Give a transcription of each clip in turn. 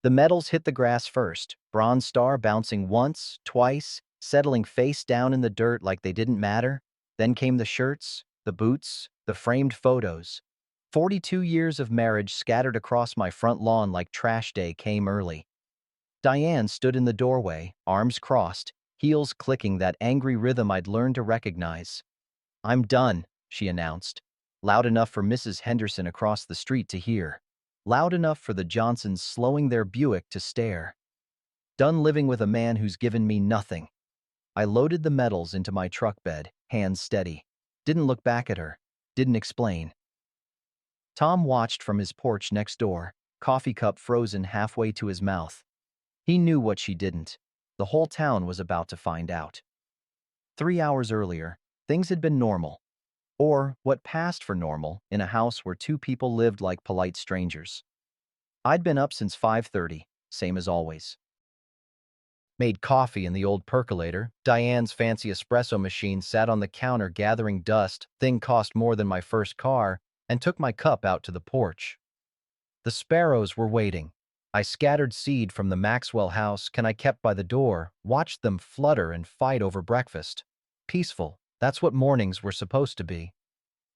The medals hit the grass first, Bronze Star bouncing once, twice, settling face down in the dirt like they didn't matter. Then came the shirts, the boots, the framed photos. 42 years of marriage scattered across my front lawn like trash day came early. Diane stood in the doorway, arms crossed, heels clicking that angry rhythm I'd learned to recognize. "I'm done," she announced, loud enough for Mrs. Henderson across the street to hear, loud enough for the Johnsons slowing their Buick to stare. "Done living with a man who's given me nothing." I loaded the medals into my truck bed, hands steady. Didn't look back at her. Didn't explain. Tom watched from his porch next door, coffee cup frozen halfway to his mouth. He knew what she didn't. The whole town was about to find out. 3 hours earlier, things had been normal. Or what passed for normal in a house where two people lived like polite strangers. I'd been up since 5:30, same as always. Made coffee in the old percolator. Diane's fancy espresso machine sat on the counter gathering dust. Thing cost more than my first car, and took my cup out to the porch. The sparrows were waiting. I scattered seed from the Maxwell house I kept by the door, watched them flutter and fight over breakfast. Peaceful, that's what mornings were supposed to be.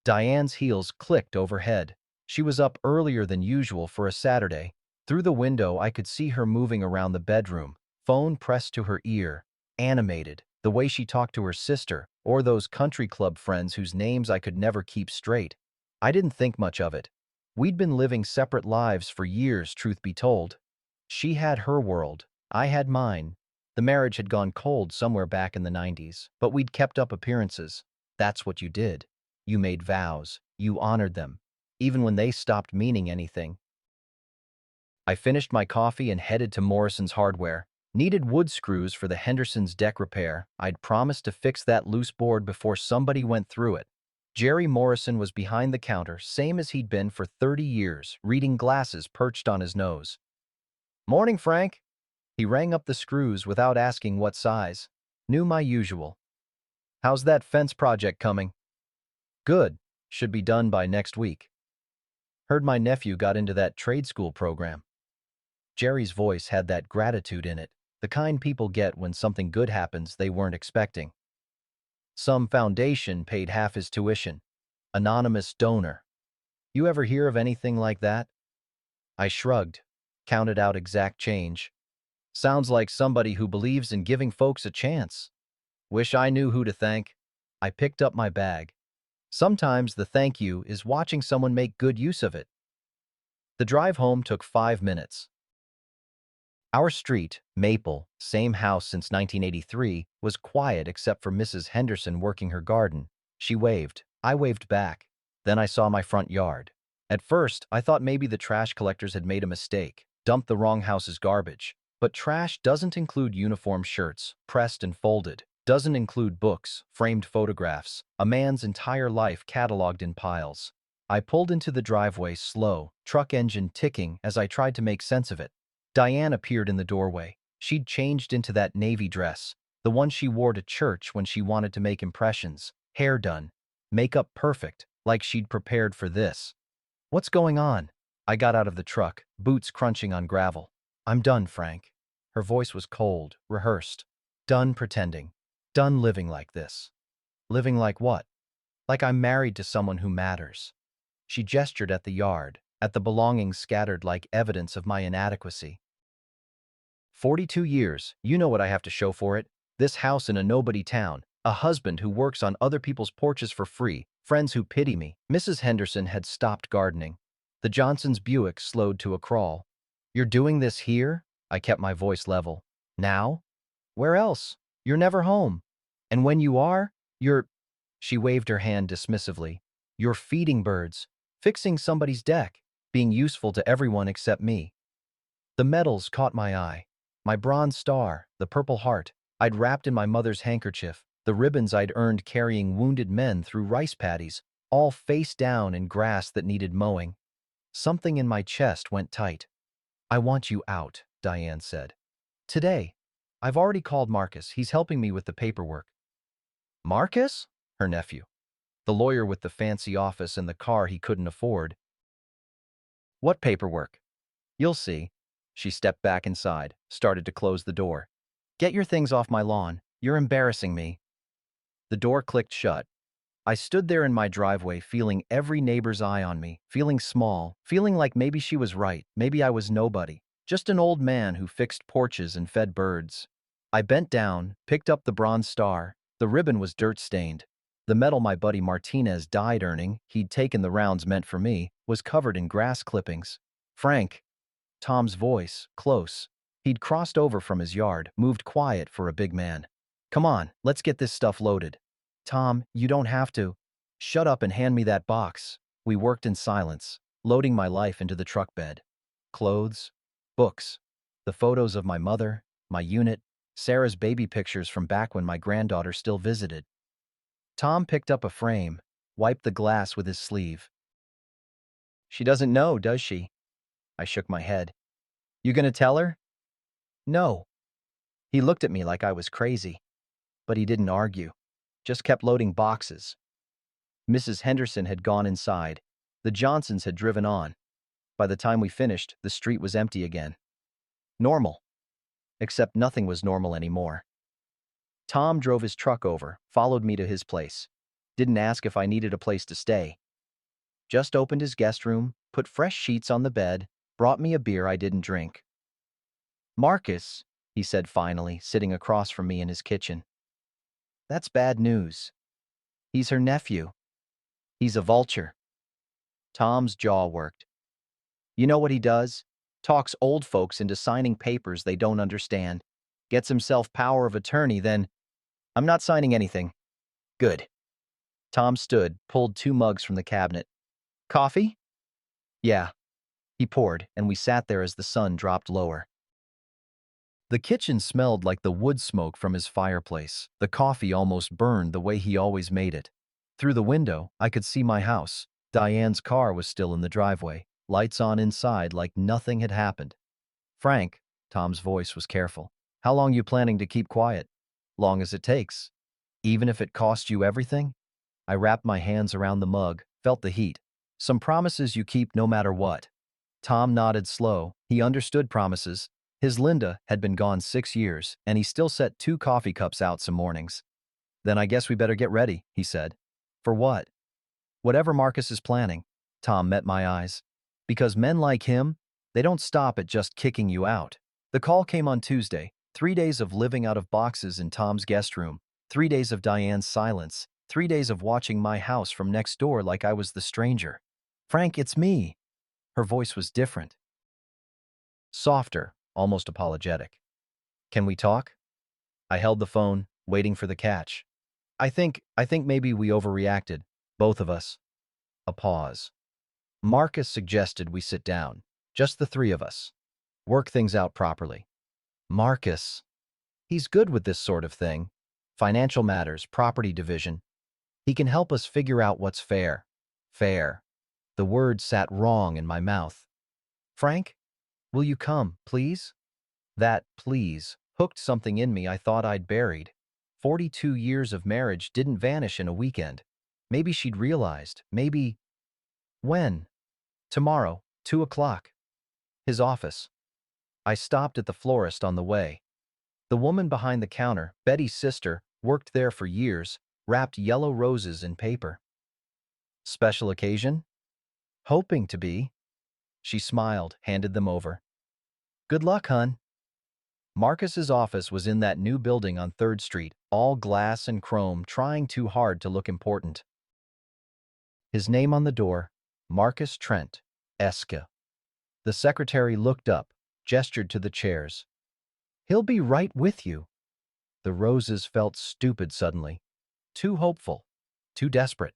Diane's heels clicked overhead. She was up earlier than usual for a Saturday. Through the window I could see her moving around the bedroom, phone pressed to her ear, animated, the way she talked to her sister, or those country club friends whose names I could never keep straight. I didn't think much of it. We'd been living separate lives for years, truth be told. She had her world, I had mine. The marriage had gone cold somewhere back in the 90s, but we'd kept up appearances. That's what you did. You made vows, you honored them, even when they stopped meaning anything. I finished my coffee and headed to Morrison's Hardware. Needed wood screws for the Hendersons' deck repair. I'd promised to fix that loose board before somebody went through it. Jerry Morrison was behind the counter, same as he'd been for 30 years, reading glasses perched on his nose. "Morning, Frank." He rang up the screws without asking what size. Knew my usual. "How's that fence project coming?" "Good. Should be done by next week." "Heard my nephew got into that trade school program." Jerry's voice had that gratitude in it, the kind people get when something good happens they weren't expecting. "Some foundation paid half his tuition. Anonymous donor. You ever hear of anything like that?" I shrugged, counted out exact change. "Sounds like somebody who believes in giving folks a chance. Wish I knew who to thank." I picked up my bag. Sometimes the thank you is watching someone make good use of it. The drive home took 5 minutes. Our street, Maple, same house since 1983, was quiet except for Mrs. Henderson working her garden. She waved. I waved back. Then I saw my front yard. At first, I thought maybe the trash collectors had made a mistake, dumped the wrong house's garbage. But trash doesn't include uniform shirts, pressed and folded. Doesn't include books, framed photographs, a man's entire life cataloged in piles. I pulled into the driveway slow, truck engine ticking as I tried to make sense of it. Diane appeared in the doorway. She'd changed into that navy dress, the one she wore to church when she wanted to make impressions, hair done, makeup perfect, like she'd prepared for this. "What's going on?" I got out of the truck, boots crunching on gravel. "I'm done, Frank." Her voice was cold, rehearsed. "Done pretending. Done living like this." "Living like what?" "Like I'm married to someone who matters." She gestured at the yard, at the belongings scattered like evidence of my inadequacy. 42 years, you know what I have to show for it. This house in a nobody town, a husband who works on other people's porches for free, friends who pity me. Mrs. Henderson had stopped gardening. The Johnsons' Buick slowed to a crawl. "You're doing this here?" I kept my voice level. "Now? Where else? You're never home. And when you are, you're—" She waved her hand dismissively. "You're feeding birds, fixing somebody's deck, being useful to everyone except me." The medals caught my eye. My Bronze Star, the Purple Heart, I'd wrapped in my mother's handkerchief, the ribbons I'd earned carrying wounded men through rice paddies, all face down in grass that needed mowing. Something in my chest went tight. "I want you out," Diane said. "Today. I've already called Marcus. He's helping me with the paperwork." "Marcus?" Her nephew. The lawyer with the fancy office and the car he couldn't afford. "What paperwork?" "You'll see." She stepped back inside, started to close the door. Get your things off my lawn. You're embarrassing me. The door clicked shut. I stood there in my driveway feeling every neighbor's eye on me, feeling small, feeling like maybe she was right, maybe I was nobody, just an old man who fixed porches and fed birds. I bent down, picked up the bronze star. The ribbon was dirt-stained. The medal my buddy Martinez died earning, he'd taken the rounds meant for me, was covered in grass clippings. Frank, Tom's voice, close. He'd crossed over from his yard, moved quiet for a big man. Come on, let's get this stuff loaded. Tom, you don't have to. Shut up and hand me that box. We worked in silence, loading my life into the truck bed. Clothes, books, the photos of my mother, my unit, Sarah's baby pictures from back when my granddaughter still visited. Tom picked up a frame, wiped the glass with his sleeve. She doesn't know, does she? I shook my head. You gonna tell her? No. He looked at me like I was crazy. But he didn't argue. Just kept loading boxes. Mrs. Henderson had gone inside. The Johnsons had driven on. By the time we finished, the street was empty again. Normal. Except nothing was normal anymore. Tom drove his truck over, followed me to his place. Didn't ask if I needed a place to stay. Just opened his guest room, put fresh sheets on the bed, brought me a beer I didn't drink. Marcus, he said finally, sitting across from me in his kitchen. That's bad news. He's her nephew. He's a vulture. Tom's jaw worked. You know what he does? Talks old folks into signing papers they don't understand. Gets himself power of attorney, then, I'm not signing anything. Good. Tom stood, pulled 2 mugs from the cabinet. Coffee? Yeah. He poured, and we sat there as the sun dropped lower. The kitchen smelled like the wood smoke from his fireplace. The coffee almost burned the way he always made it. Through the window, I could see my house. Diane's car was still in the driveway, lights on inside like nothing had happened. Frank, Tom's voice was careful. How long you planning to keep quiet? Long as it takes. Even if it costs you everything? I wrapped my hands around the mug, felt the heat. Some promises you keep no matter what. Tom nodded slow. He understood promises. His Linda had been gone 6 years, and he still set 2 coffee cups out some mornings. Then I guess we better get ready, he said. For what? Whatever Marcus is planning. Tom met my eyes. Because men like him, they don't stop at just kicking you out. The call came on Tuesday. 3 days of living out of boxes in Tom's guest room. 3 days of Diane's silence. 3 days of watching my house from next door like I was the stranger. Frank, it's me. Her voice was different. Softer, almost apologetic. Can we talk? I held the phone, waiting for the catch. I think maybe we overreacted, both of us. A pause. Marcus suggested we sit down, just the 3 of us. Work things out properly. Marcus. He's good with this sort of thing. Financial matters, property division. He can help us figure out what's fair. Fair. The word sat wrong in my mouth. Frank, will you come, please? That please hooked something in me I thought I'd buried. 42 years of marriage didn't vanish in a weekend. Maybe she'd realized. Maybe... When? Tomorrow, 2 o'clock. His office. I stopped at the florist on the way. The woman behind the counter, Betty's sister, worked there for years, wrapped yellow roses in paper. Special occasion? Hoping to be. She smiled, handed them over. Good luck, hun. Marcus's office was in that new building on 3rd Street, all glass and chrome, trying too hard to look important. His name on the door, Marcus Trent, Esca. The secretary looked up, gestured to the chairs. He'll be right with you. The roses felt stupid suddenly. Too hopeful. Too desperate.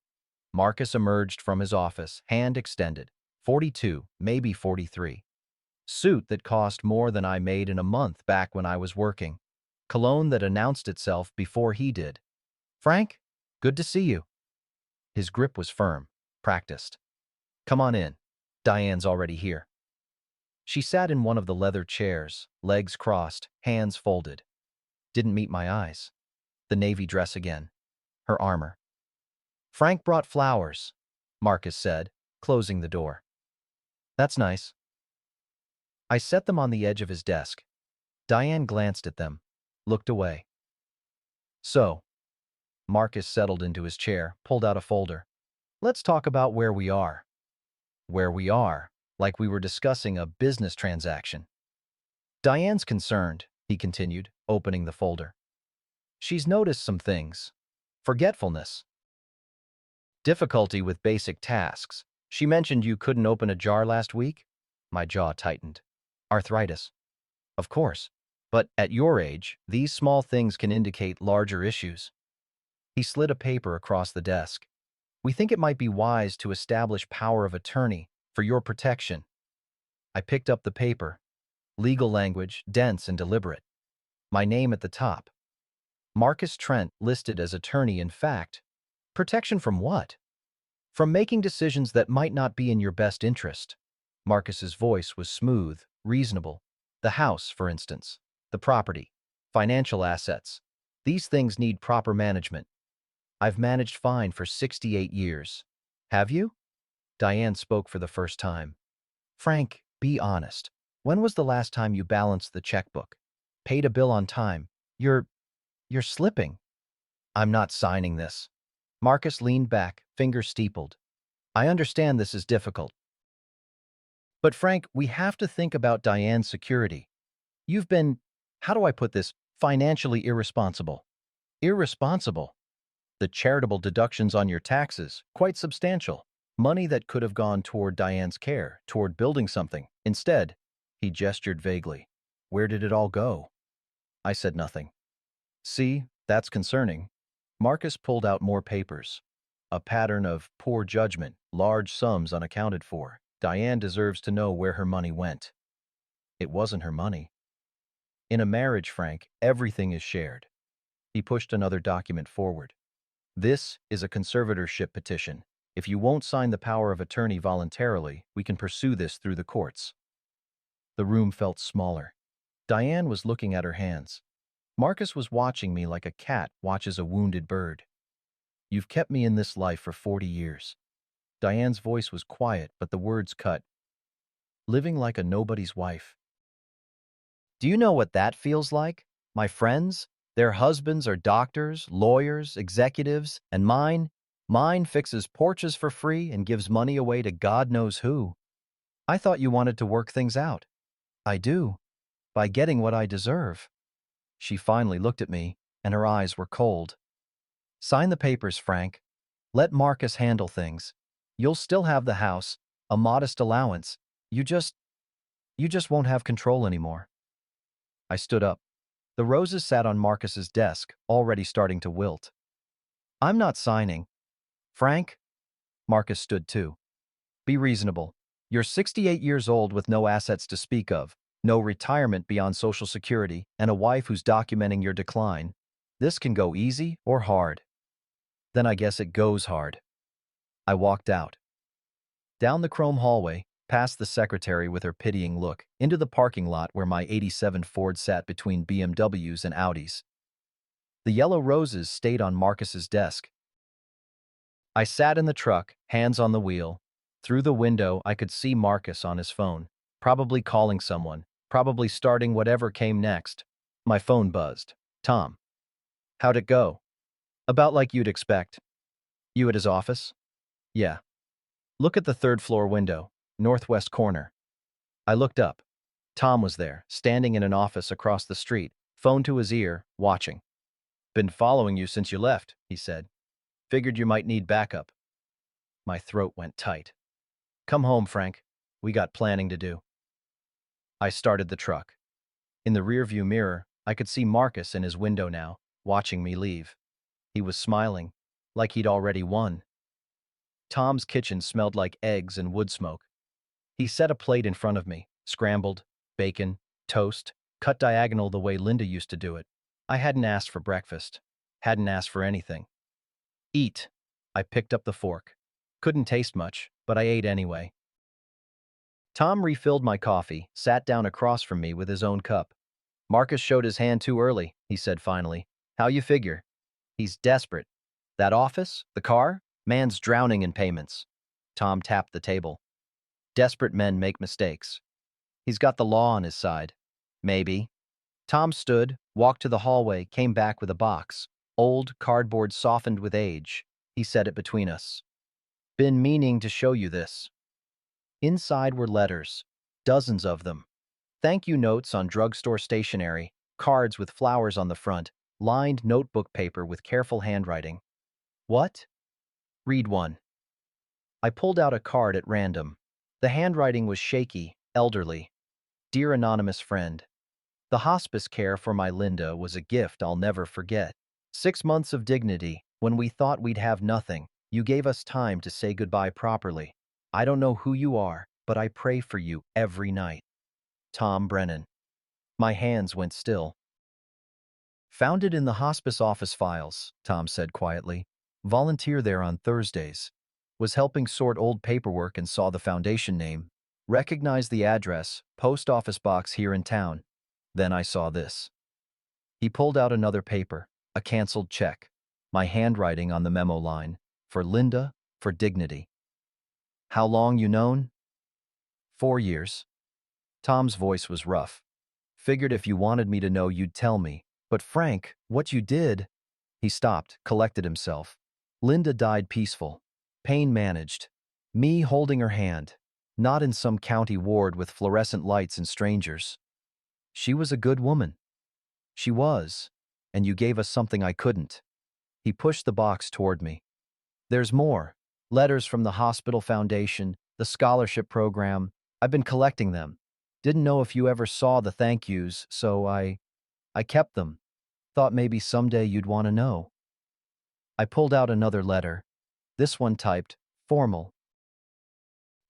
Marcus emerged from his office, hand extended. 42, maybe 43. Suit that cost more than I made in a month back when I was working. Cologne that announced itself before he did. Frank, good to see you. His grip was firm, practiced. Come on in. Diane's already here. She sat in one of the leather chairs, legs crossed, hands folded. Didn't meet my eyes. The navy dress again. Her armor. Frank brought flowers, Marcus said, closing the door. That's nice. I set them on the edge of his desk. Diane glanced at them, looked away. So, Marcus settled into his chair, pulled out a folder. Let's talk about where we are. Where we are, like we were discussing a business transaction. Diane's concerned, he continued, opening the folder. She's noticed some things. Forgetfulness. Difficulty with basic tasks. She mentioned you couldn't open a jar last week? My jaw tightened. Arthritis. Of course. But at your age, these small things can indicate larger issues. He slid a paper across the desk. We think it might be wise to establish power of attorney for your protection. I picked up the paper. Legal language, dense and deliberate. My name at the top. Marcus Trent listed as attorney in fact. Protection from what? From making decisions that might not be in your best interest. Marcus's voice was smooth, reasonable. The house, for instance. The property. Financial assets. These things need proper management. I've managed fine for 68 years. Have you? Diane spoke for the first time. Frank, be honest. When was the last time you balanced the checkbook? Paid a bill on time? You're slipping. I'm not signing this. Marcus leaned back, fingers steepled. I understand this is difficult. But Frank, we have to think about Diane's security. You've been, how do I put this, financially irresponsible. Irresponsible. The charitable deductions on your taxes, quite substantial. Money that could have gone toward Diane's care, toward building something. Instead, he gestured vaguely. Where did it all go? I said nothing. See, that's concerning. Marcus pulled out more papers. A pattern of poor judgment, large sums unaccounted for. Diane deserves to know where her money went. It wasn't her money. In a marriage, Frank, everything is shared. He pushed another document forward. This is a conservatorship petition. If you won't sign the power of attorney voluntarily, we can pursue this through the courts. The room felt smaller. Diane was looking at her hands. Marcus was watching me like a cat watches a wounded bird. You've kept me in this life for 40 years. Diane's voice was quiet, but the words cut. Living like a nobody's wife. Do you know what that feels like? My friends, their husbands are doctors, lawyers, executives, and mine fixes porches for free and gives money away to God knows who. I thought you wanted to work things out. I do, by getting what I deserve. She finally looked at me, and her eyes were cold. Sign the papers, Frank. Let Marcus handle things. You'll still have the house, a modest allowance. You just won't have control anymore. I stood up. The roses sat on Marcus's desk, already starting to wilt. I'm not signing. Frank? Marcus stood too. Be reasonable. You're 68 years old with no assets to speak of, no retirement beyond Social Security, and a wife who's documenting your decline. This can go easy or hard. Then I guess it goes hard. I walked out. Down the chrome hallway, past the secretary with her pitying look, into the parking lot where my '87 Ford sat between BMWs and Audis. The yellow roses stayed on Marcus's desk. I sat in the truck, hands on the wheel. Through the window, I could see Marcus on his phone, probably calling someone, probably starting whatever came next. My phone buzzed. Tom. How'd it go? About like you'd expect. You at his office? Yeah. Look at the third floor window, northwest corner. I looked up. Tom was there, standing in an office across the street, phone to his ear, watching. Been following you since you left, he said. Figured you might need backup. My throat went tight. Come home, Frank. We got planning to do. I started the truck. In the rearview mirror, I could see Marcus in his window now, watching me leave. He was smiling, like he'd already won. Tom's kitchen smelled like eggs and wood smoke. He set a plate in front of me, scrambled, bacon, toast, cut diagonal the way Linda used to do it. I hadn't asked for breakfast. Hadn't asked for anything. Eat. I picked up the fork. Couldn't taste much, but I ate anyway. Tom refilled my coffee, sat down across from me with his own cup. Marcus showed his hand too early, he said finally. How you figure? He's desperate. That office? The car? Man's drowning in payments. Tom tapped the table. Desperate men make mistakes. He's got the law on his side. Maybe. Tom stood, walked to the hallway, came back with a box. Old, cardboard softened with age. He set it between us. Been meaning to show you this. Inside were letters. Dozens of them. Thank you notes on drugstore stationery, cards with flowers on the front, lined notebook paper with careful handwriting. What? Read one. I pulled out a card at random. The handwriting was shaky, elderly. Dear anonymous friend. The hospice care for my Linda was a gift I'll never forget. 6 months of dignity, when we thought we'd have nothing. You gave us time to say goodbye properly. I don't know who you are, but I pray for you every night. Tom Brennan. My hands went still. Found it in the hospice office files, Tom said quietly. Volunteer there on Thursdays. Was helping sort old paperwork and saw the foundation name. Recognized the address, post office box here in town. Then I saw this. He pulled out another paper, a canceled check. My handwriting on the memo line. For Linda, for dignity. How long you known? 4 years. Tom's voice was rough. Figured if you wanted me to know, you'd tell me. But Frank, what you did… He stopped, collected himself. Linda died peaceful. Pain managed. Me holding her hand. Not in some county ward with fluorescent lights and strangers. She was a good woman. She was. And you gave us something I couldn't. He pushed the box toward me. There's more. Letters from the hospital foundation, the scholarship program. I've been collecting them. Didn't know if you ever saw the thank yous, so I kept them. Thought maybe someday you'd want to know. I pulled out another letter. This one typed, formal.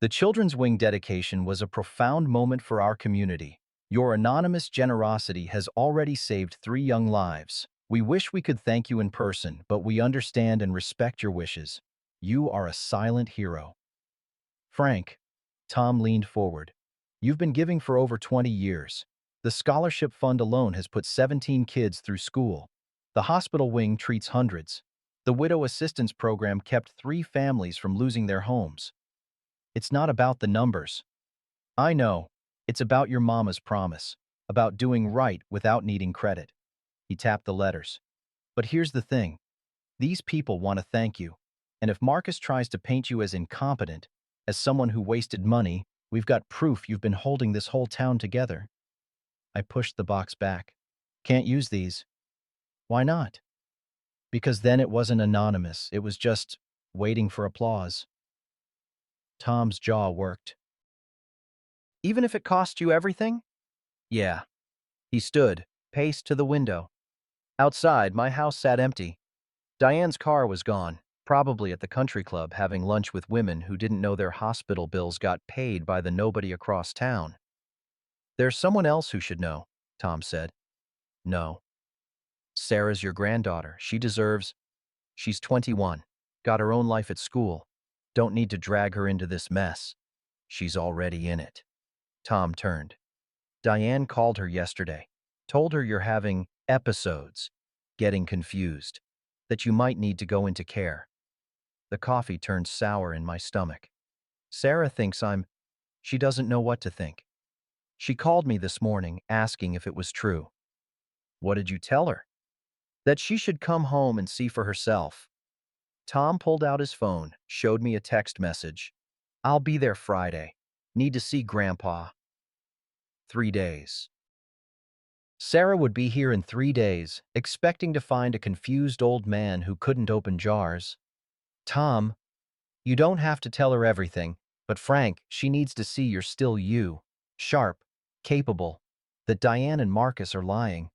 The Children's Wing dedication was a profound moment for our community. Your anonymous generosity has already saved 3 young lives. We wish we could thank you in person, but we understand and respect your wishes. You are a silent hero. Frank. Tom leaned forward. You've been giving for over 20 years. The scholarship fund alone has put 17 kids through school. The hospital wing treats hundreds. The widow assistance program kept 3 families from losing their homes. It's not about the numbers. I know. It's about your mama's promise. About doing right without needing credit. He tapped the letters. But here's the thing. These people want to thank you. And if Marcus tries to paint you as incompetent, as someone who wasted money, we've got proof you've been holding this whole town together. I pushed the box back. Can't use these. Why not? Because then it wasn't anonymous. It was just waiting for applause. Tom's jaw worked. Even if it cost you everything? Yeah. He stood, paced to the window. Outside, my house sat empty. Diane's car was gone, probably at the country club having lunch with women who didn't know their hospital bills got paid by the nobody across town. There's someone else who should know, Tom said. No. Sarah's your granddaughter. She deserves… She's 21. Got her own life at school. Don't need to drag her into this mess. She's already in it. Tom turned. Diane called her yesterday. Told her you're having episodes. Getting confused. That you might need to go into care. The coffee turned sour in my stomach. Sarah thinks she doesn't know what to think. She called me this morning asking if it was true. What did you tell her? That she should come home and see for herself. Tom pulled out his phone, showed me a text message. I'll be there Friday. Need to see Grandpa. 3 days. Sarah would be here in 3 days, expecting to find a confused old man who couldn't open jars. Tom, you don't have to tell her everything, but Frank, she needs to see you're still you. Sharp, capable, that Diane and Marcus are lying.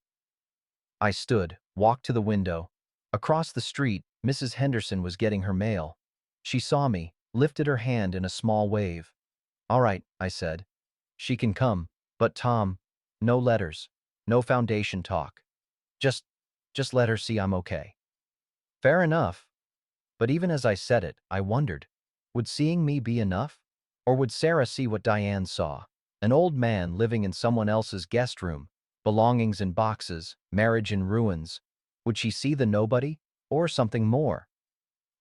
I stood, walked to the window. Across the street, Mrs. Henderson was getting her mail. She saw me, lifted her hand in a small wave. All right, I said. She can come, but Tom, no letters, no foundation talk. Just let her see I'm okay. Fair enough. But even as I said it, I wondered, would seeing me be enough? Or would Sarah see what Diane saw? An old man living in someone else's guest room, belongings in boxes, marriage in ruins. Would she see the nobody, or something more?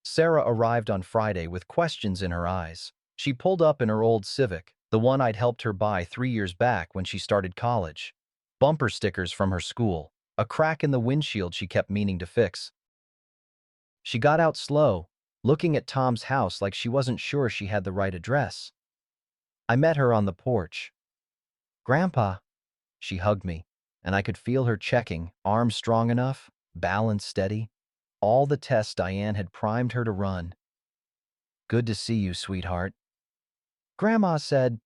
Sarah arrived on Friday with questions in her eyes. She pulled up in her old Civic, The one I'd helped her buy 3 years back when she started college. Bumper stickers from her school. A crack in the windshield she kept meaning to fix. She got out slow, looking at Tom's house like she wasn't sure she had the right address. I met her on the porch. "Grandpa," she hugged me, and I could feel her checking, arms strong enough, balance steady, all the tests Diane had primed her to run. "Good to see you, sweetheart." "Grandma said—"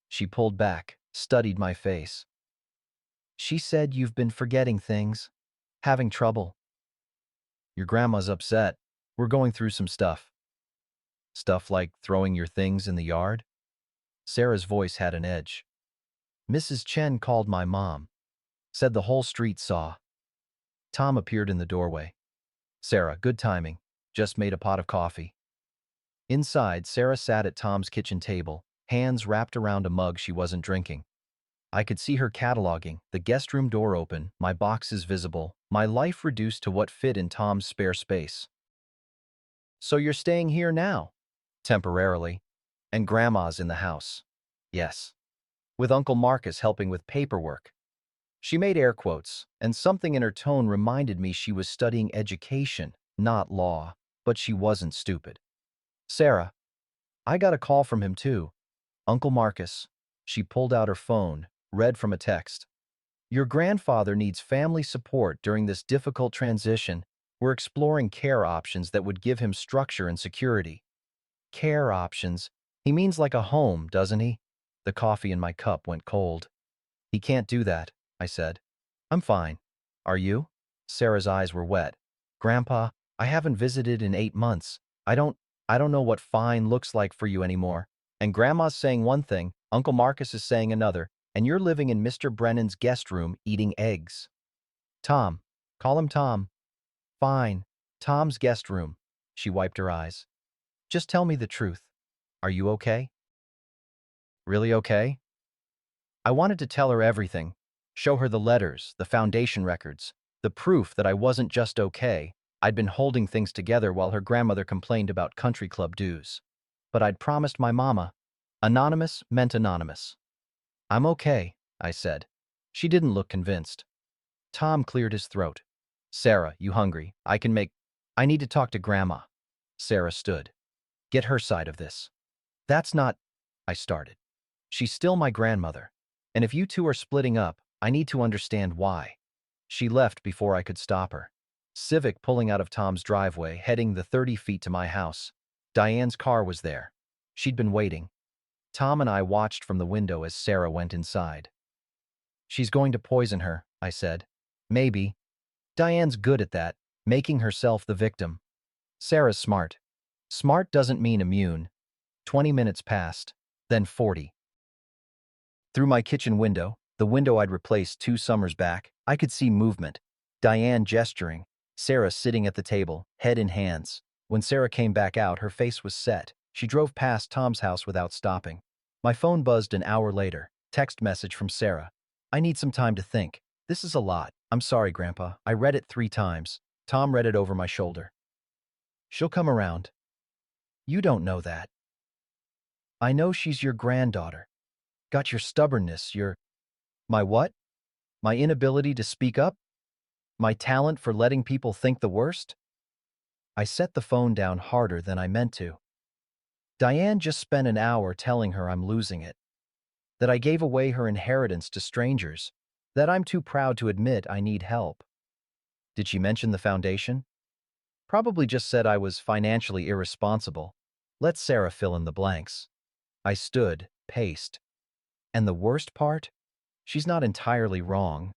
She pulled back, studied my face. "She said you've been forgetting things, having trouble." "Your grandma's upset. We're going through some stuff." "Stuff like throwing your things in the yard?" Sarah's voice had an edge. "Mrs. Chen called my mom. Said the whole street saw." Tom appeared in the doorway. "Sarah, good timing. Just made a pot of coffee." Inside, Sarah sat at Tom's kitchen table, hands wrapped around a mug she wasn't drinking. I could see her cataloging, the guest room door open, my boxes visible, my life reduced to what fit in Tom's spare space. "So you're staying here now?" "Temporarily. And Grandma's in the house." "Yes." "With Uncle Marcus helping with paperwork." She made air quotes, and something in her tone reminded me she was studying education, not law, but she wasn't stupid. "Sarah, I got a call from him too. Uncle Marcus." She pulled out her phone, read from a text. "Your grandfather needs family support during this difficult transition. We're exploring care options that would give him structure and security." Care options? He means like a home, doesn't he? The coffee in my cup went cold. "He can't do that," I said. "I'm fine. Are you?" Sarah's eyes were wet. "Grandpa, I haven't visited in 8 months. I don't know what fine looks like for you anymore. And Grandma's saying one thing, Uncle Marcus is saying another, and you're living in Mr. Brennan's guest room eating eggs." "Tom. Call him Tom." "Fine. Tom's guest room." She wiped her eyes. "Just tell me the truth. Are you okay?" "Really okay?" I wanted to tell her everything, show her the letters, the foundation records, the proof that I wasn't just okay. I'd been holding things together while her grandmother complained about country club dues. But I'd promised my mama. Anonymous meant anonymous. "I'm okay," I said. She didn't look convinced. Tom cleared his throat. "Sarah, you hungry? I need to talk to Grandma." Sarah stood. "Get her side of this." "That's not—" I started. "She's still my grandmother. And if you two are splitting up, I need to understand why." She left before I could stop her. Civic pulling out of Tom's driveway, heading the 30 feet to my house. Diane's car was there. She'd been waiting. Tom and I watched from the window as Sarah went inside. "She's going to poison her," I said. "Maybe. Diane's good at that, making herself the victim. Sarah's smart. Smart doesn't mean immune." 20 minutes passed, then 40. Through my kitchen window, the window I'd replaced 2 summers back, I could see movement. Diane gesturing, Sarah sitting at the table, head in hands. When Sarah came back out, her face was set. She drove past Tom's house without stopping. My phone buzzed an hour later. Text message from Sarah. "I need some time to think. This is a lot. I'm sorry, Grandpa. I read it 3 times." Tom read it over my shoulder. "She'll come around." "You don't know that." "I know she's your granddaughter. Got your stubbornness, your—" "My what?" "My inability to speak up? My talent for letting people think the worst?" I set the phone down harder than I meant to. Diane just spent an hour telling her I'm losing it. That I gave away her inheritance to strangers. That I'm too proud to admit I need help. Did she mention the foundation? Probably just said I was financially irresponsible. Let Sarah fill in the blanks. I stood, paced. And the worst part? She's not entirely wrong.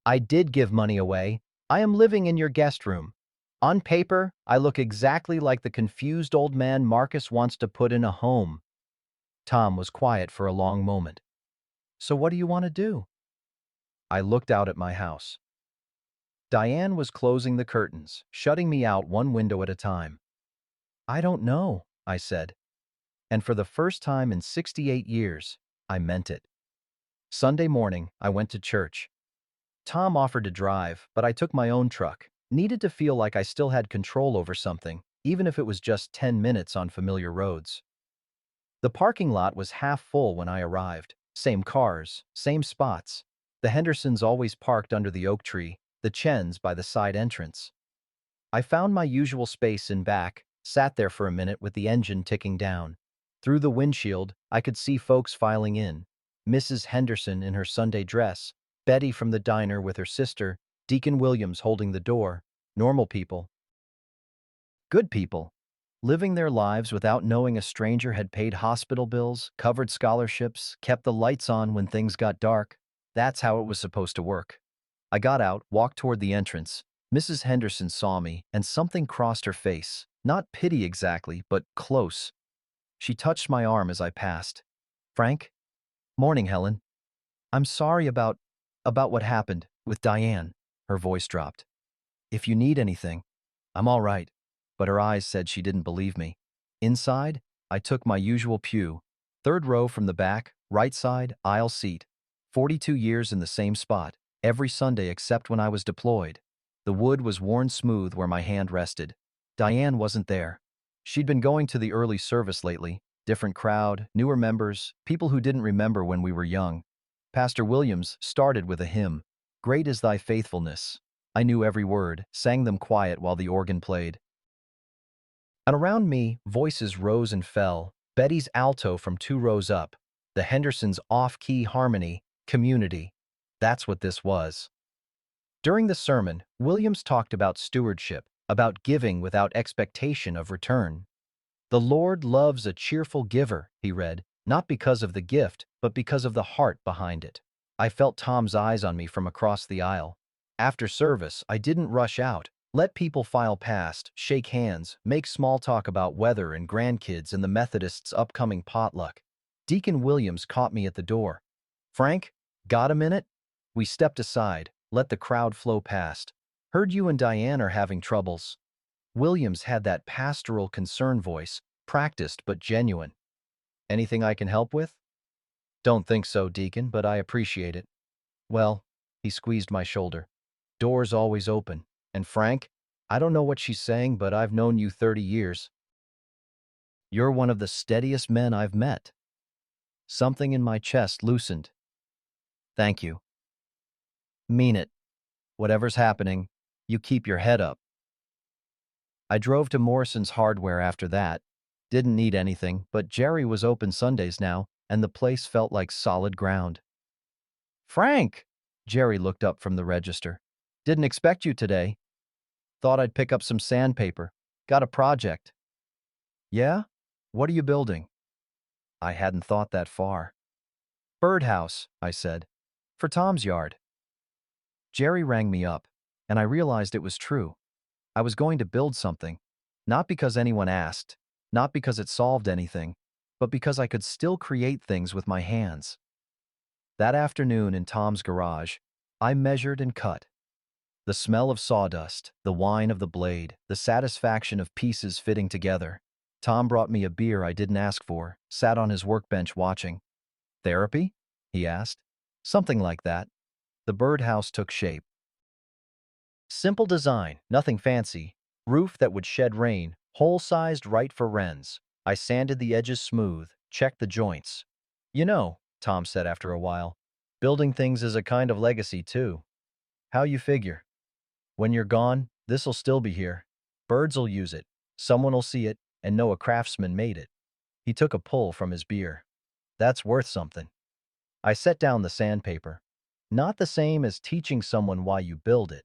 I did give money away. I am living in your guest room. On paper, I look exactly like the confused old man Marcus wants to put in a home. Tom was quiet for a long moment. "So what do you want to do?" I looked out at my house. Diane was closing the curtains, shutting me out one window at a time. "I don't know," I said. And for the first time in 68 years, I meant it. Sunday morning, I went to church. Tom offered to drive, but I took my own truck. Needed to feel like I still had control over something, even if it was just 10 minutes on familiar roads. The parking lot was half full when I arrived. Same cars, same spots. The Hendersons always parked under the oak tree, the Chens by the side entrance. I found my usual space in back, sat there for a minute with the engine ticking down. Through the windshield, I could see folks filing in. Mrs. Henderson in her Sunday dress, Betty from the diner with her sister, Deacon Williams holding the door. Normal people. Good people. Living their lives without knowing a stranger had paid hospital bills, covered scholarships, kept the lights on when things got dark. That's how it was supposed to work. I got out, walked toward the entrance. Mrs. Henderson saw me, and something crossed her face. Not pity exactly, but close. She touched my arm as I passed. Frank? Morning, Helen. I'm sorry about what happened with Diane. Her voice dropped. If you need anything, I'm all right. But her eyes said she didn't believe me. Inside, I took my usual pew. Third row from the back, right side, aisle seat. 42 years in the same spot, every Sunday except when I was deployed. The wood was worn smooth where my hand rested. Diane wasn't there. She'd been going to the early service lately. Different crowd, newer members, people who didn't remember when we were young. Pastor Williams started with a hymn, "Great is thy faithfulness." I knew every word, sang them quiet while the organ played. And around me, voices rose and fell. Betty's alto from 2 rows up. The Hendersons' off-key harmony, community. That's what this was. During the sermon, Williams talked about stewardship, about giving without expectation of return. The Lord loves a cheerful giver, he read, not because of the gift, but because of the heart behind it. I felt Tom's eyes on me from across the aisle. After service, I didn't rush out. Let people file past, shake hands, make small talk about weather and grandkids and the Methodists' upcoming potluck. Deacon Williams caught me at the door. Frank, got a minute? We stepped aside, let the crowd flow past. Heard you and Diane are having troubles. Williams had that pastoral concern voice, practiced but genuine. Anything I can help with? Don't think so, Deacon, but I appreciate it. Well, he squeezed my shoulder. Doors always open. And Frank, I don't know what she's saying, but I've known you 30 years. You're one of the steadiest men I've met. Something in my chest loosened. Thank you. Mean it. Whatever's happening, you keep your head up. I drove to Morrison's Hardware after that. Didn't need anything, but Jerry was open Sundays now, and the place felt like solid ground. Frank! Jerry looked up from the register. Didn't expect you today. Thought I'd pick up some sandpaper. Got a project. Yeah? What are you building? I hadn't thought that far. Birdhouse, I said. For Tom's yard. Jerry rang me up, and I realized it was true. I was going to build something, not because anyone asked, not because it solved anything, but because I could still create things with my hands. That afternoon in Tom's garage, I measured and cut. The smell of sawdust, the whine of the blade, the satisfaction of pieces fitting together. Tom brought me a beer I didn't ask for, sat on his workbench watching. Therapy? He asked. Something like that. The birdhouse took shape. Simple design, nothing fancy. Roof that would shed rain, hole-sized right for wrens. I sanded the edges smooth, checked the joints. You know, Tom said after a while, building things is a kind of legacy too. How you figure? When you're gone, this'll still be here. Birds'll use it, someone'll see it, and know a craftsman made it. He took a pull from his beer. That's worth something. I set down the sandpaper. Not the same as teaching someone why you build it.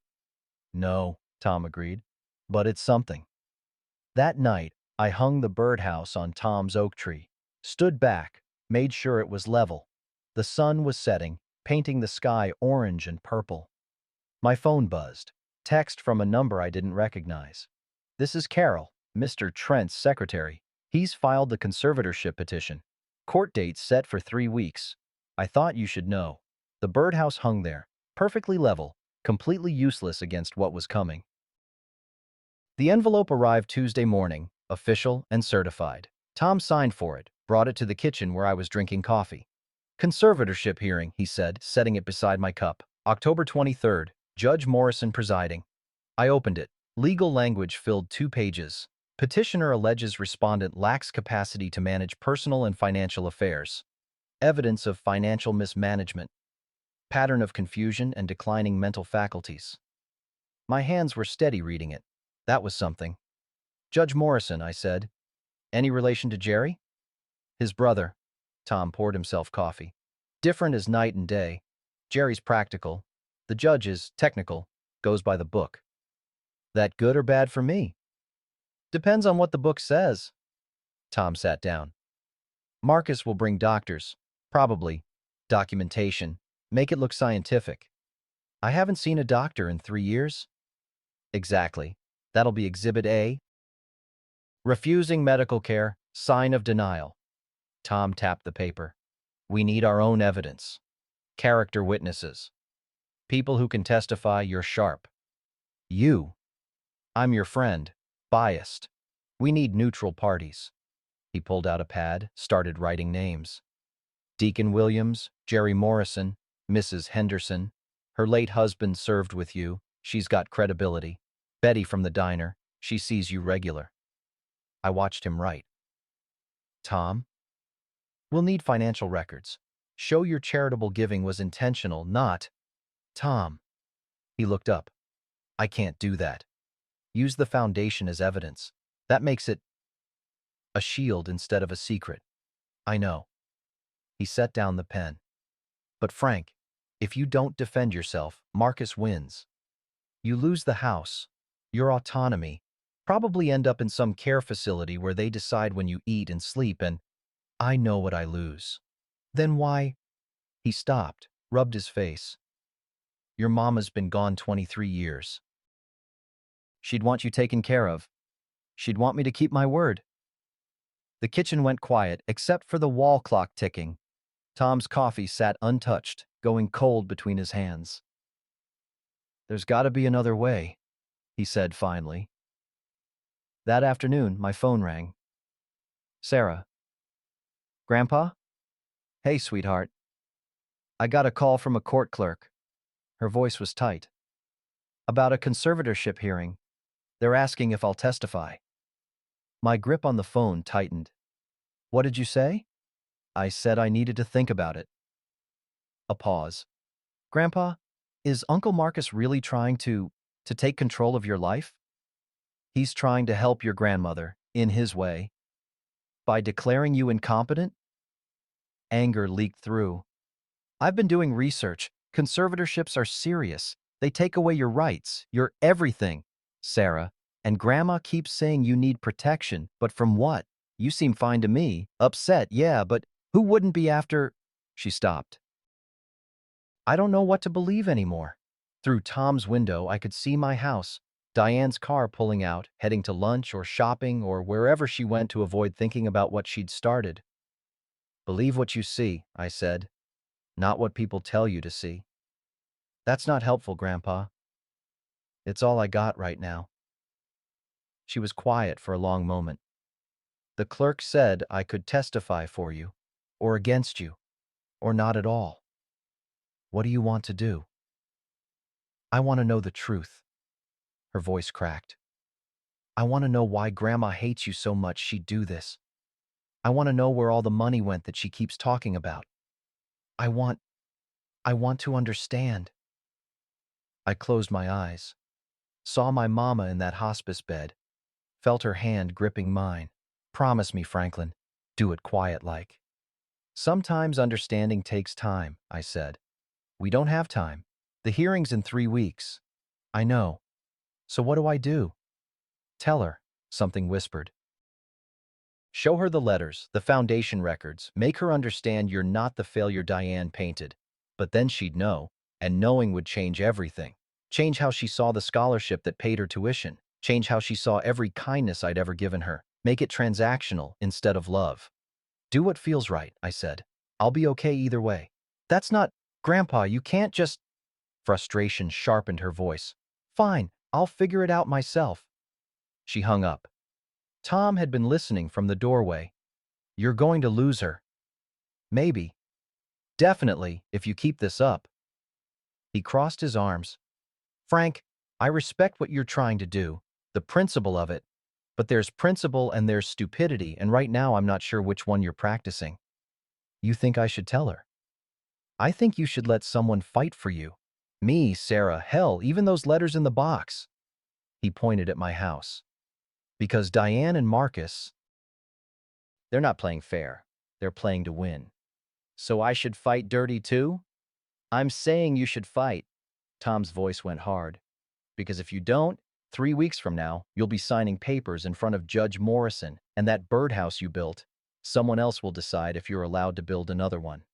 No, Tom agreed, but it's something. That night, I hung the birdhouse on Tom's oak tree, stood back, made sure it was level. The sun was setting, painting the sky orange and purple. My phone buzzed. Text from a number I didn't recognize. This is Carol, Mr. Trent's secretary. He's filed the conservatorship petition. Court date set for 3 weeks. I thought you should know. The birdhouse hung there, perfectly level, completely useless against what was coming. The envelope arrived Tuesday morning, official and certified. Tom signed for it, brought it to the kitchen where I was drinking coffee. Conservatorship hearing, he said, setting it beside my cup. October 23rd, Judge Morrison presiding. I opened it. Legal language filled 2 pages. Petitioner alleges respondent lacks capacity to manage personal and financial affairs. Evidence of financial mismanagement. Pattern of confusion and declining mental faculties. My hands were steady reading it. That was something. Judge Morrison, I said. Any relation to Jerry? His brother. Tom poured himself coffee. Different as night and day. Jerry's practical. The judge is technical, goes by the book. That good or bad for me? Depends on what the book says. Tom sat down. Marcus will bring doctors. Probably. Documentation. Make it look scientific. I haven't seen a doctor in 3 years. Exactly. That'll be Exhibit A. Refusing medical care. Sign of denial. Tom tapped the paper. We need our own evidence. Character witnesses. People who can testify you're sharp. You. I'm your friend. Biased. We need neutral parties. He pulled out a pad, started writing names. Deacon Williams, Jerry Morrison, Mrs. Henderson. Her late husband served with you. She's got credibility. Betty from the diner. She sees you regular. I watched him write. Tom? We'll need financial records. Show your charitable giving was intentional, not... Tom. He looked up. I can't do that. Use the foundation as evidence. That makes it a shield instead of a secret. I know. He set down the pen. But Frank, if you don't defend yourself, Marcus wins. You lose the house, your autonomy, probably end up in some care facility where they decide when you eat and sleep, and I know what I lose. Then why? He stopped, rubbed his face. Your mama's been gone 23 years. She'd want you taken care of. She'd want me to keep my word. The kitchen went quiet, except for the wall clock ticking. Tom's coffee sat untouched, going cold between his hands. There's got to be another way, he said finally. That afternoon, my phone rang. Sarah. Grandpa? Hey, sweetheart. I got a call from a court clerk. Her voice was tight. About a conservatorship hearing. They're asking if I'll testify. My grip on the phone tightened. What did you say? I said I needed to think about it. A pause. Grandpa, is Uncle Marcus really trying to take control of your life? He's trying to help your grandmother, in his way. By declaring you incompetent? Anger leaked through. I've been doing research. Conservatorships are serious. They take away your rights, your everything, Sarah. And Grandma keeps saying you need protection, but from what? You seem fine to me. Upset, yeah, but who wouldn't be after... She stopped. I don't know what to believe anymore. Through Tom's window, I could see my house, Diane's car pulling out, heading to lunch or shopping or wherever she went to avoid thinking about what she'd started. Believe what you see, I said, not what people tell you to see. That's not helpful, Grandpa. It's all I got right now. She was quiet for a long moment. The clerk said I could testify for you, or against you, or not at all. What do you want to do? I want to know the truth. Her voice cracked. I want to know why Grandma hates you so much she'd do this. I want to know where all the money went that she keeps talking about. I want to understand. I closed my eyes, saw my mama in that hospice bed, felt her hand gripping mine. Promise me, Franklin, do it quiet-like. Sometimes understanding takes time, I said. We don't have time. The hearing's in 3 weeks. I know. So what do I do? Tell her, something whispered. Show her the letters, the foundation records, make her understand you're not the failure Diane painted. But then she'd know, and knowing would change everything. Change how she saw the scholarship that paid her tuition. Change how she saw every kindness I'd ever given her. Make it transactional instead of love. Do what feels right, I said. I'll be okay either way. That's not... Grandpa, you can't just... Frustration sharpened her voice. Fine, I'll figure it out myself. She hung up. Tom had been listening from the doorway. You're going to lose her. Maybe. Definitely, if you keep this up. He crossed his arms. Frank, I respect what you're trying to do, the principle of it, But there's principle and there's stupidity, and right now I'm not sure which one you're practicing. You think I should tell her? I think you should let someone fight for you. Me, Sarah, hell, even those letters in the box. He pointed at my house. Because Diane and Marcus, they're not playing fair. They're playing to win. So I should fight dirty too? I'm saying you should fight. Tom's voice went hard. Because if you don't, 3 weeks from now, you'll be signing papers in front of Judge Morrison, and that birdhouse you built, someone else will decide if you're allowed to build another one.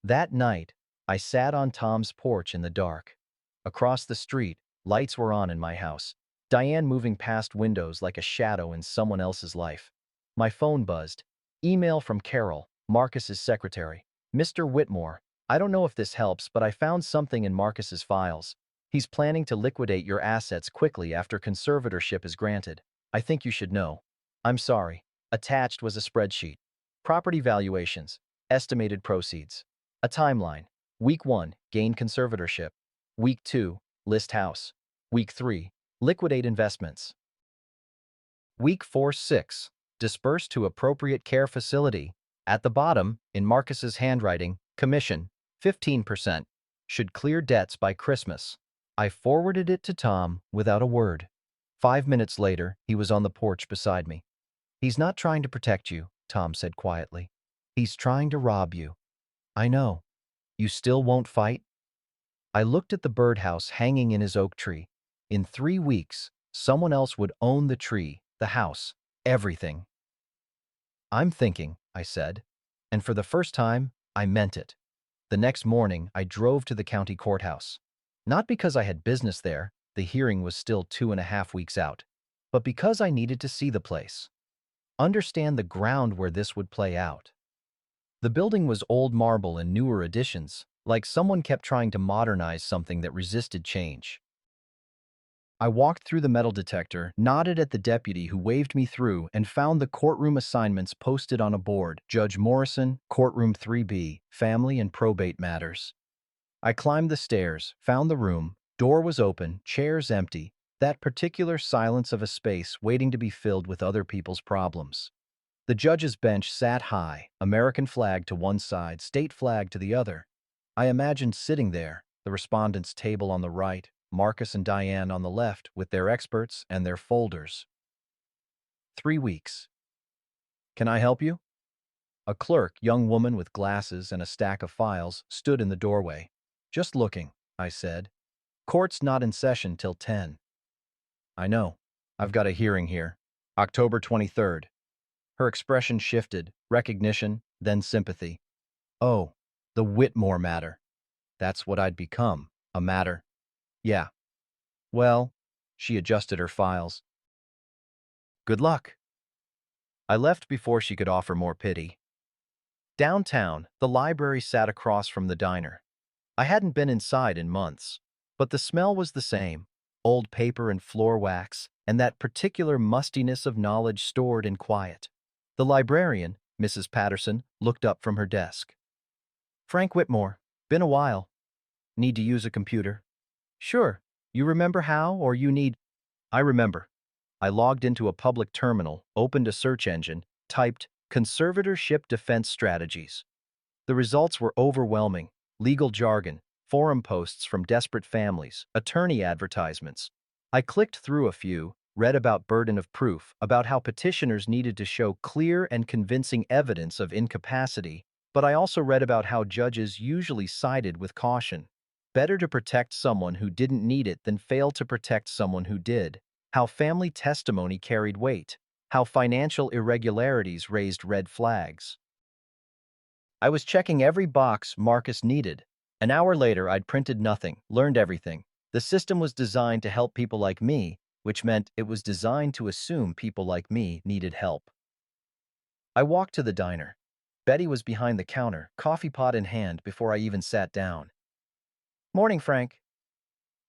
That night, I sat on Tom's porch in the dark. Across the street, lights were on in my house. Diane moving past windows like a shadow in someone else's life. My phone buzzed. Email from Carol, Marcus's secretary. Mr. Whitmore, I don't know if this helps, but I found something in Marcus's files. He's planning to liquidate your assets quickly after conservatorship is granted. I think you should know. I'm sorry. Attached was a spreadsheet. Property valuations. Estimated proceeds. A timeline. Week 1, gain conservatorship. Week 2, list house. Week 3, liquidate investments. Week 4-6, disperse to appropriate care facility. At the bottom, in Marcus's handwriting, commission, 15%. Should clear debts by Christmas. I forwarded it to Tom without a word. 5 minutes later, he was on the porch beside me. He's not trying to protect you, Tom said quietly. He's trying to rob you. I know. You still won't fight? I looked at the birdhouse hanging in his oak tree. In 3 weeks, someone else would own the tree, the house, everything. I'm thinking, I said. And for the first time, I meant it. The next morning, I drove to the county courthouse. Not because I had business there, the hearing was still 2.5 weeks out, but because I needed to see the place. Understand the ground where this would play out. The building was old marble and newer additions, like someone kept trying to modernize something that resisted change. I walked through the metal detector, nodded at the deputy who waved me through, and found the courtroom assignments posted on a board. Judge Morrison, Courtroom 3B, Family and Probate Matters. I climbed the stairs, found the room. Door was open, chairs empty, that particular silence of a space waiting to be filled with other people's problems. The judge's bench sat high, American flag to one side, state flag to the other. I imagined sitting there, the respondents' table on the right, Marcus and Diane on the left, with their experts and their folders. 3 weeks. Can I help you? A clerk, young woman with glasses and a stack of files, stood in the doorway. Just looking, I said. Court's not in session till 10. I know. I've got a hearing here. October 23rd. Her expression shifted, recognition, then sympathy. Oh, the Whitmore matter. That's what I'd become, a matter. Yeah. Well, she adjusted her files. Good luck. I left before she could offer more pity. Downtown, the library sat across from the diner. I hadn't been inside in months, but the smell was the same, old paper and floor wax, and that particular mustiness of knowledge stored in quiet. The librarian, Mrs. Patterson, looked up from her desk. Frank Whitmore, been a while. Need to use a computer? Sure. You remember how, or you need... I remember. I logged into a public terminal, opened a search engine, typed conservatorship defense strategies. The results were overwhelming. Legal jargon, forum posts from desperate families, attorney advertisements. I clicked through a few, read about burden of proof, about how petitioners needed to show clear and convincing evidence of incapacity, but I also read about how judges usually sided with caution. Better to protect someone who didn't need it than fail to protect someone who did. How family testimony carried weight. How financial irregularities raised red flags. I was checking every box Marcus needed. An hour later, I'd printed nothing, learned everything. The system was designed to help people like me, which meant it was designed to assume people like me needed help. I walked to the diner. Betty was behind the counter, coffee pot in hand, before I even sat down. Morning, Frank.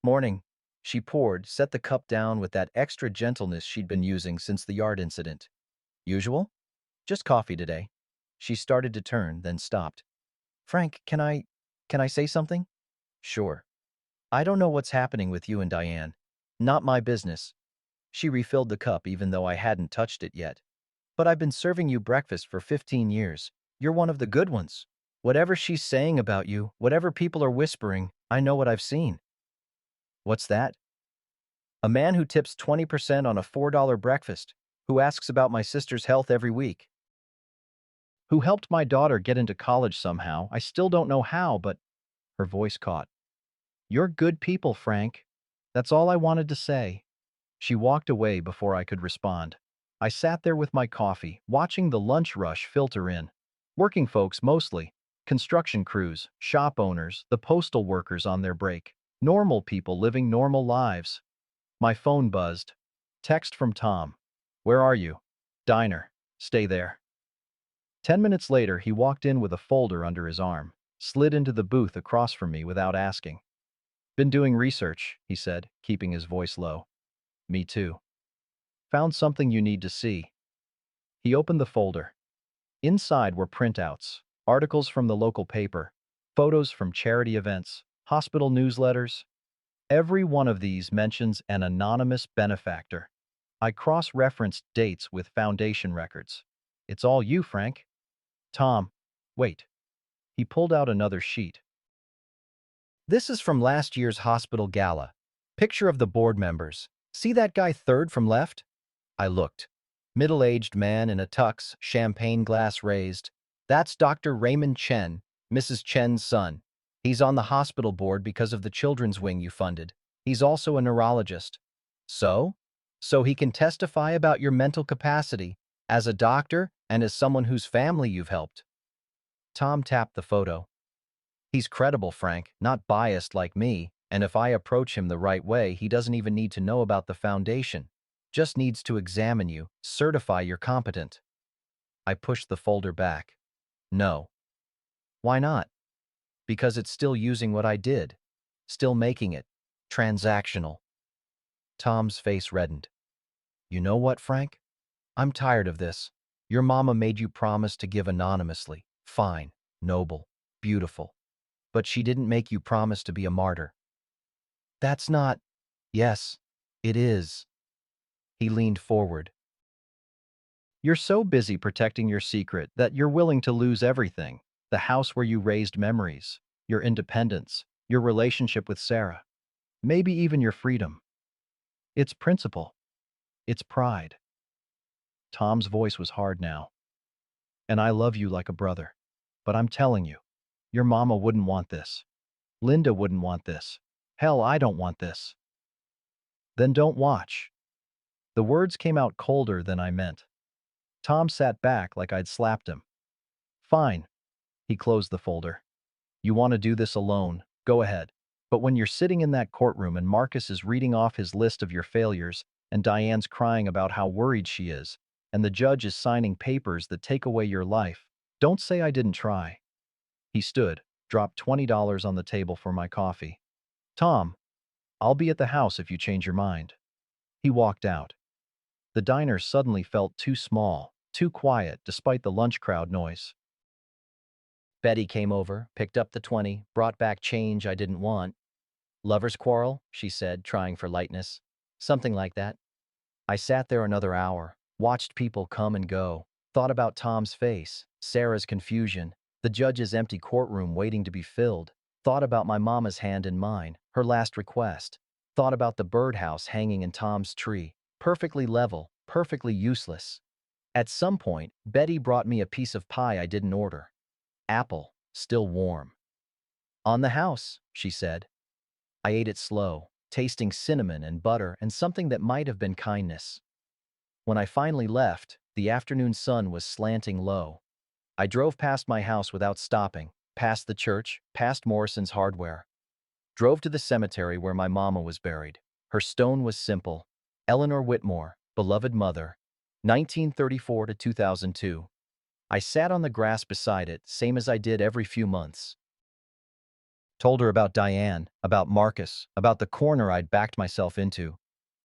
Morning. She poured, set the cup down with that extra gentleness she'd been using since the yard incident. Usual? Just coffee today. She started to turn, then stopped. Frank, can I say something? Sure. I don't know what's happening with you and Diane. Not my business. She refilled the cup even though I hadn't touched it yet. But I've been serving you breakfast for 15 years. You're one of the good ones. Whatever she's saying about you, whatever people are whispering, I know what I've seen. What's that? A man who tips 20% on a $4 breakfast, who asks about my sister's health every week, who helped my daughter get into college somehow. I still don't know how, but her voice caught. You're good people, Frank. That's all I wanted to say. She walked away before I could respond. I sat there with my coffee, watching the lunch rush filter in. Working folks mostly. Construction crews, shop owners, the postal workers on their break. Normal people living normal lives. My phone buzzed. Text from Tom. Where are you? Diner. Stay there. 10 minutes later, he walked in with a folder under his arm, slid into the booth across from me without asking. Been doing research, he said, keeping his voice low. Me too. Found something you need to see. He opened the folder. Inside were printouts, articles from the local paper, photos from charity events, hospital newsletters. Every one of these mentions an anonymous benefactor. I cross-referenced dates with foundation records. It's all you, Frank. Tom, wait. He pulled out another sheet. This is from last year's hospital gala. Picture of the board members. See that guy third from left? I looked. Middle-aged man in a tux, champagne glass raised. That's Dr. Raymond Chen, Mrs. Chen's son. He's on the hospital board because of the children's wing you funded. He's also a neurologist. So? So he can testify about your mental capacity as a doctor and as someone whose family you've helped. Tom tapped the photo. He's credible, Frank, not biased like me, and if I approach him the right way, he doesn't even need to know about the foundation. Just needs to examine you, certify you're competent. I pushed the folder back. No. Why not? Because it's still using what I did. Still making it transactional. Tom's face reddened. You know what, Frank? I'm tired of this. Your mama made you promise to give anonymously. Fine, noble, beautiful. But she didn't make you promise to be a martyr. That's not… Yes, it is. He leaned forward. You're so busy protecting your secret that you're willing to lose everything. The house where you raised memories, your independence, your relationship with Sarah, maybe even your freedom. It's principle. It's pride. Tom's voice was hard now. And I love you like a brother. But I'm telling you, your mama wouldn't want this. Linda wouldn't want this. Hell, I don't want this. Then don't watch. The words came out colder than I meant. Tom sat back like I'd slapped him. Fine. He closed the folder. You want to do this alone, go ahead. But when you're sitting in that courtroom and Marcus is reading off his list of your failures, and Diane's crying about how worried she is, and the judge is signing papers that take away your life, don't say I didn't try. He stood, dropped $20 on the table for my coffee. Tom, I'll be at the house if you change your mind. He walked out. The diner suddenly felt too small, too quiet despite the lunch crowd noise. Betty came over, picked up the 20, brought back change I didn't want. Lover's quarrel, she said, trying for lightness. Something like that. I sat there another hour, watched people come and go, thought about Tom's face, Sarah's confusion, the judge's empty courtroom waiting to be filled, thought about my mama's hand in mine, her last request, thought about the birdhouse hanging in Tom's tree, perfectly level, perfectly useless. At some point, Betty brought me a piece of pie I didn't order. Apple, still warm. On the house, she said. I ate it slow, tasting cinnamon and butter and something that might have been kindness. When I finally left, the afternoon sun was slanting low. I drove past my house without stopping, past the church, past Morrison's hardware. Drove to the cemetery where my mama was buried. Her stone was simple. Eleanor Whitmore, beloved mother, 1934 to 2002. I sat on the grass beside it, same as I did every few months. Told her about Diane, about Marcus, about the corner I'd backed myself into.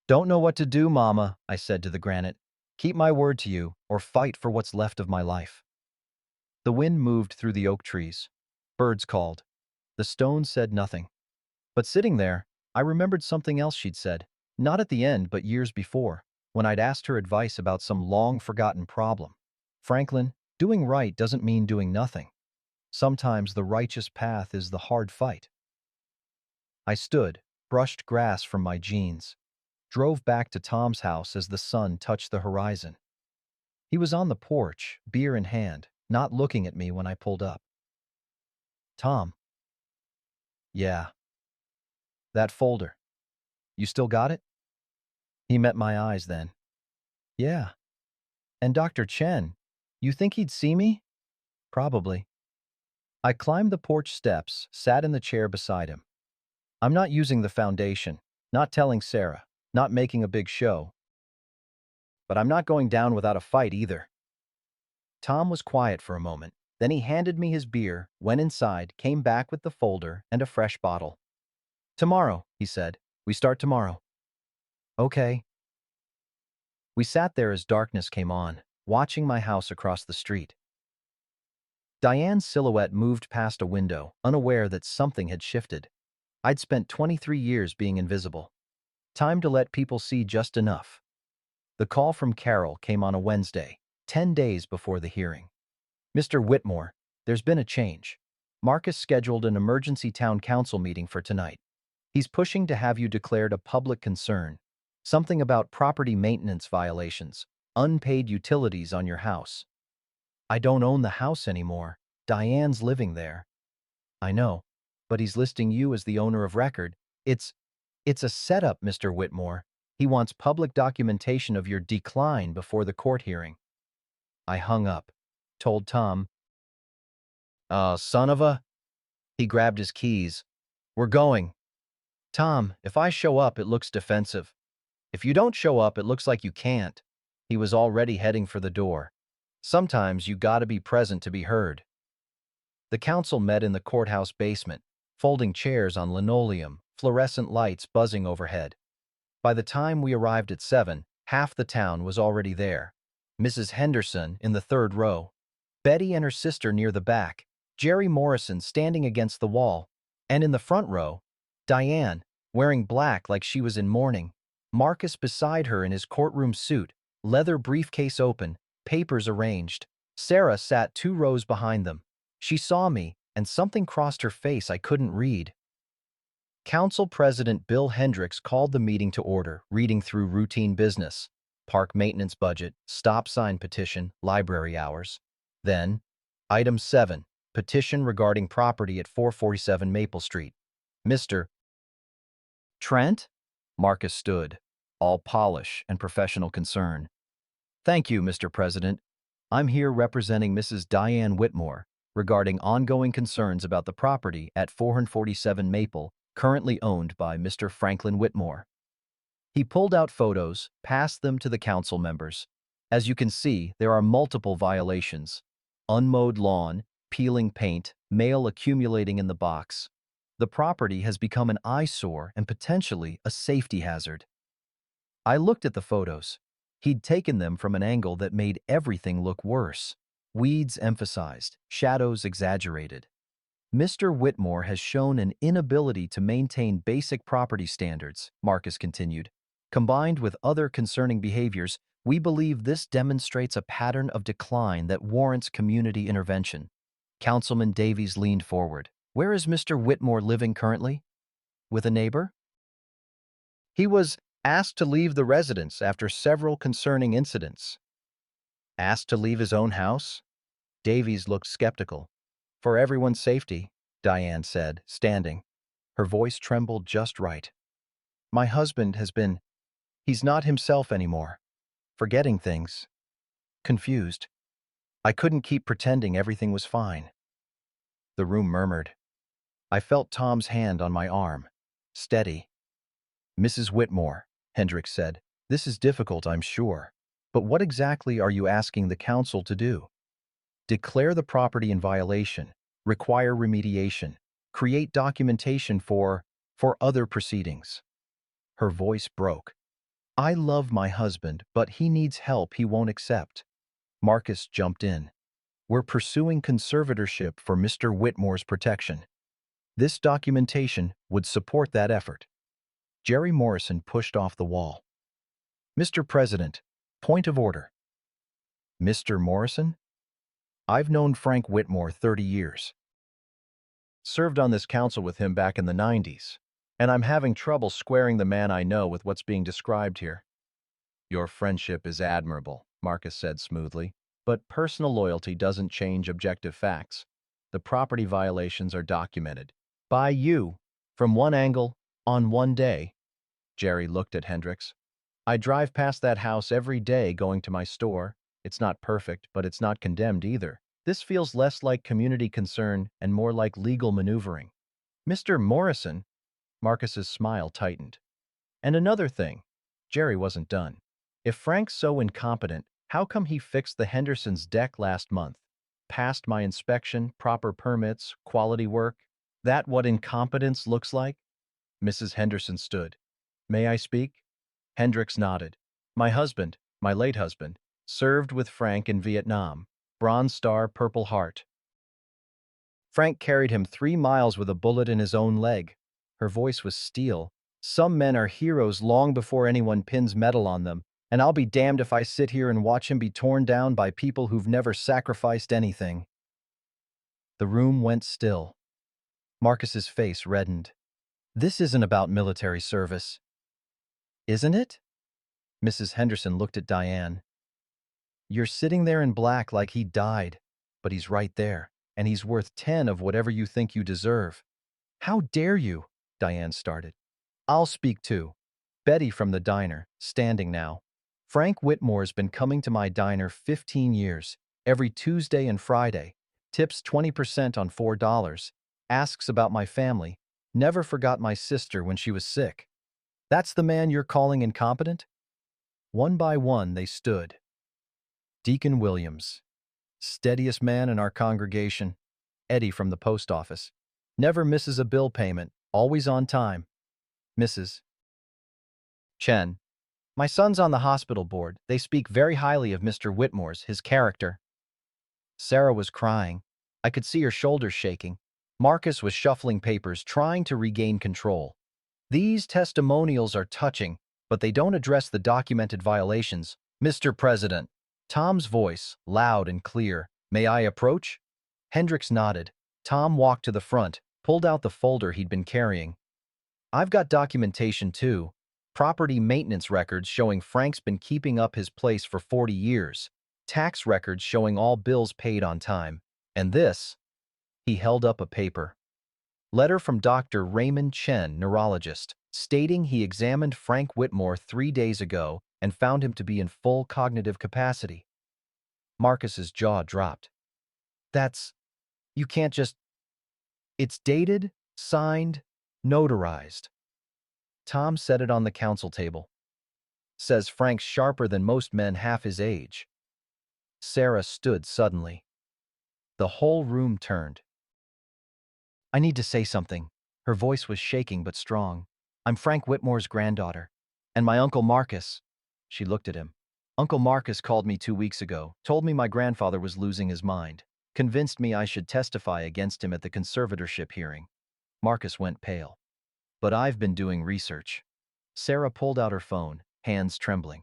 Don't know what to do, Mama, I said to the granite. Keep my word to you, or fight for what's left of my life. The wind moved through the oak trees. Birds called. The stone said nothing. But sitting there, I remembered something else she'd said. Not at the end, but years before, when I'd asked her advice about some long-forgotten problem. Franklin, doing right doesn't mean doing nothing. Sometimes the righteous path is the hard fight. I stood, brushed grass from my jeans, drove back to Tom's house as the sun touched the horizon. He was on the porch, beer in hand, not looking at me when I pulled up. Tom, yeah, that folder. You still got it? He met my eyes then. Yeah. And Dr. Chen, you think he'd see me? Probably. I climbed the porch steps, sat in the chair beside him. I'm not using the foundation, not telling Sarah, not making a big show. But I'm not going down without a fight either. Tom was quiet for a moment. Then he handed me his beer, went inside, came back with the folder and a fresh bottle. Tomorrow, he said. We start tomorrow. Okay. We sat there as darkness came on, watching my house across the street. Diane's silhouette moved past a window, unaware that something had shifted. I'd spent 23 years being invisible. Time to let people see just enough. The call from Carol came on a Wednesday, 10 days before the hearing. Mr. Whitmore, there's been a change. Marcus scheduled an emergency town council meeting for tonight. He's pushing to have you declared a public concern. Something about property maintenance violations, unpaid utilities on your house. I don't own the house anymore. Diane's living there. I know, but he's listing you as the owner of record. It's a setup, Mr. Whitmore. He wants public documentation of your decline before the court hearing. I hung up, told Tom, son of a... He grabbed his keys. We're going. Tom, if I show up, it looks defensive. If you don't show up, it looks like you can't. He was already heading for the door. Sometimes you gotta be present to be heard. The council met in the courthouse basement, folding chairs on linoleum, fluorescent lights buzzing overhead. By the time we arrived at 7, half the town was already there. Mrs. Henderson in the third row, Betty and her sister near the back, Jerry Morrison standing against the wall, and in the front row, Diane, wearing black like she was in mourning, Marcus beside her in his courtroom suit, leather briefcase open, papers arranged. Sarah sat 2 rows behind them. She saw me, and something crossed her face I couldn't read. Council President Bill Hendricks called the meeting to order, reading through routine business, park maintenance budget, stop sign petition, library hours. Then, Item 7, petition regarding property at 447 Maple Street. Mr. Trent? Marcus stood, all polish and professional concern. Thank you, Mr. President. I'm here representing Mrs. Diane Whitmore regarding ongoing concerns about the property at 447 Maple, currently owned by Mr. Franklin Whitmore. He pulled out photos, passed them to the council members. As you can see, there are multiple violations. Unmowed lawn, peeling paint, mail accumulating in the box. The property has become an eyesore and potentially a safety hazard. I looked at the photos. He'd taken them from an angle that made everything look worse. Weeds emphasized, shadows exaggerated. Mr. Whitmore has shown an inability to maintain basic property standards, Marcus continued. Combined with other concerning behaviors, we believe this demonstrates a pattern of decline that warrants community intervention. Councilman Davies leaned forward. Where is Mr. Whitmore living currently? With a neighbor? He was asked to leave the residence after several concerning incidents. Asked to leave his own house? Davies looked skeptical. For everyone's safety, Diane said, standing. Her voice trembled just right. My husband has been... He's not himself anymore. Forgetting things. Confused. I couldn't keep pretending everything was fine. The room murmured. I felt Tom's hand on my arm. Steady. Mrs. Whitmore, Hendricks said, this is difficult, I'm sure. But what exactly are you asking the council to do? Declare the property in violation, require remediation, create documentation for other proceedings. Her voice broke. I love my husband, but he needs help he won't accept. Marcus jumped in. We're pursuing conservatorship for Mr. Whitmore's protection. This documentation would support that effort. Jerry Morrison pushed off the wall. Mr. President, point of order. Mr. Morrison? I've known Frank Whitmore 30 years. Served on this council with him back in the 90s. And I'm having trouble squaring the man I know with what's being described here. Your friendship is admirable, Marcus said smoothly. But personal loyalty doesn't change objective facts. The property violations are documented. By you. From one angle, on one day. Jerry looked at Hendricks. I drive past that house every day going to my store. It's not perfect, but it's not condemned either. This feels less like community concern and more like legal maneuvering. Mr. Morrison? Marcus's smile tightened. And another thing. Jerry wasn't done. If Frank's so incompetent, how come he fixed the Hendersons' deck last month? Passed my inspection, proper permits, quality work? That what incompetence looks like? Mrs. Henderson stood. May I speak? Hendricks nodded. My late husband, served with Frank in Vietnam. Bronze Star, Purple Heart. Frank carried him 3 miles with a bullet in his own leg. Her voice was steel. Some men are heroes long before anyone pins metal on them, and I'll be damned if I sit here and watch him be torn down by people who've never sacrificed anything. The room went still. Marcus's face reddened. This isn't about military service. Isn't it? Mrs. Henderson looked at Diane. You're sitting there in black like he died, but he's right there, and he's worth 10 of whatever you think you deserve. How dare you? Diane started. I'll speak too. Betty from the diner, standing now. Frank Whitmore's been coming to my diner 15 years, every Tuesday and Friday, tips 20% on $4, asks about my family, never forgot my sister when she was sick. That's the man you're calling incompetent? One by one they stood. Deacon Williams, steadiest man in our congregation. Eddie from the post office, never misses a bill payment, always on time. Mrs. Chen, my son's on the hospital board. They speak very highly of Mr. Whitmore's, his character. Sarah was crying. I could see her shoulders shaking. Marcus was shuffling papers, trying to regain control. These testimonials are touching, but they don't address the documented violations. Mr. President. Tom's voice, loud and clear. May I approach? Hendricks nodded. Tom walked to the front, pulled out the folder he'd been carrying. I've got documentation too. Property maintenance records showing Frank's been keeping up his place for 40 years. Tax records showing all bills paid on time. And this? He held up a paper. Letter from Dr. Raymond Chen, neurologist, stating he examined Frank Whitmore 3 days ago and found him to be in full cognitive capacity. Marcus's jaw dropped. You can't just... It's dated, signed, notarized. Tom set it on the council table. Says Frank's sharper than most men half his age. Sarah stood suddenly. The whole room turned. I need to say something. Her voice was shaking but strong. I'm Frank Whitmore's granddaughter. And my Uncle Marcus. She looked at him. Uncle Marcus called me 2 weeks ago, told me my grandfather was losing his mind, convinced me I should testify against him at the conservatorship hearing. Marcus went pale. But I've been doing research. Sarah pulled out her phone, hands trembling.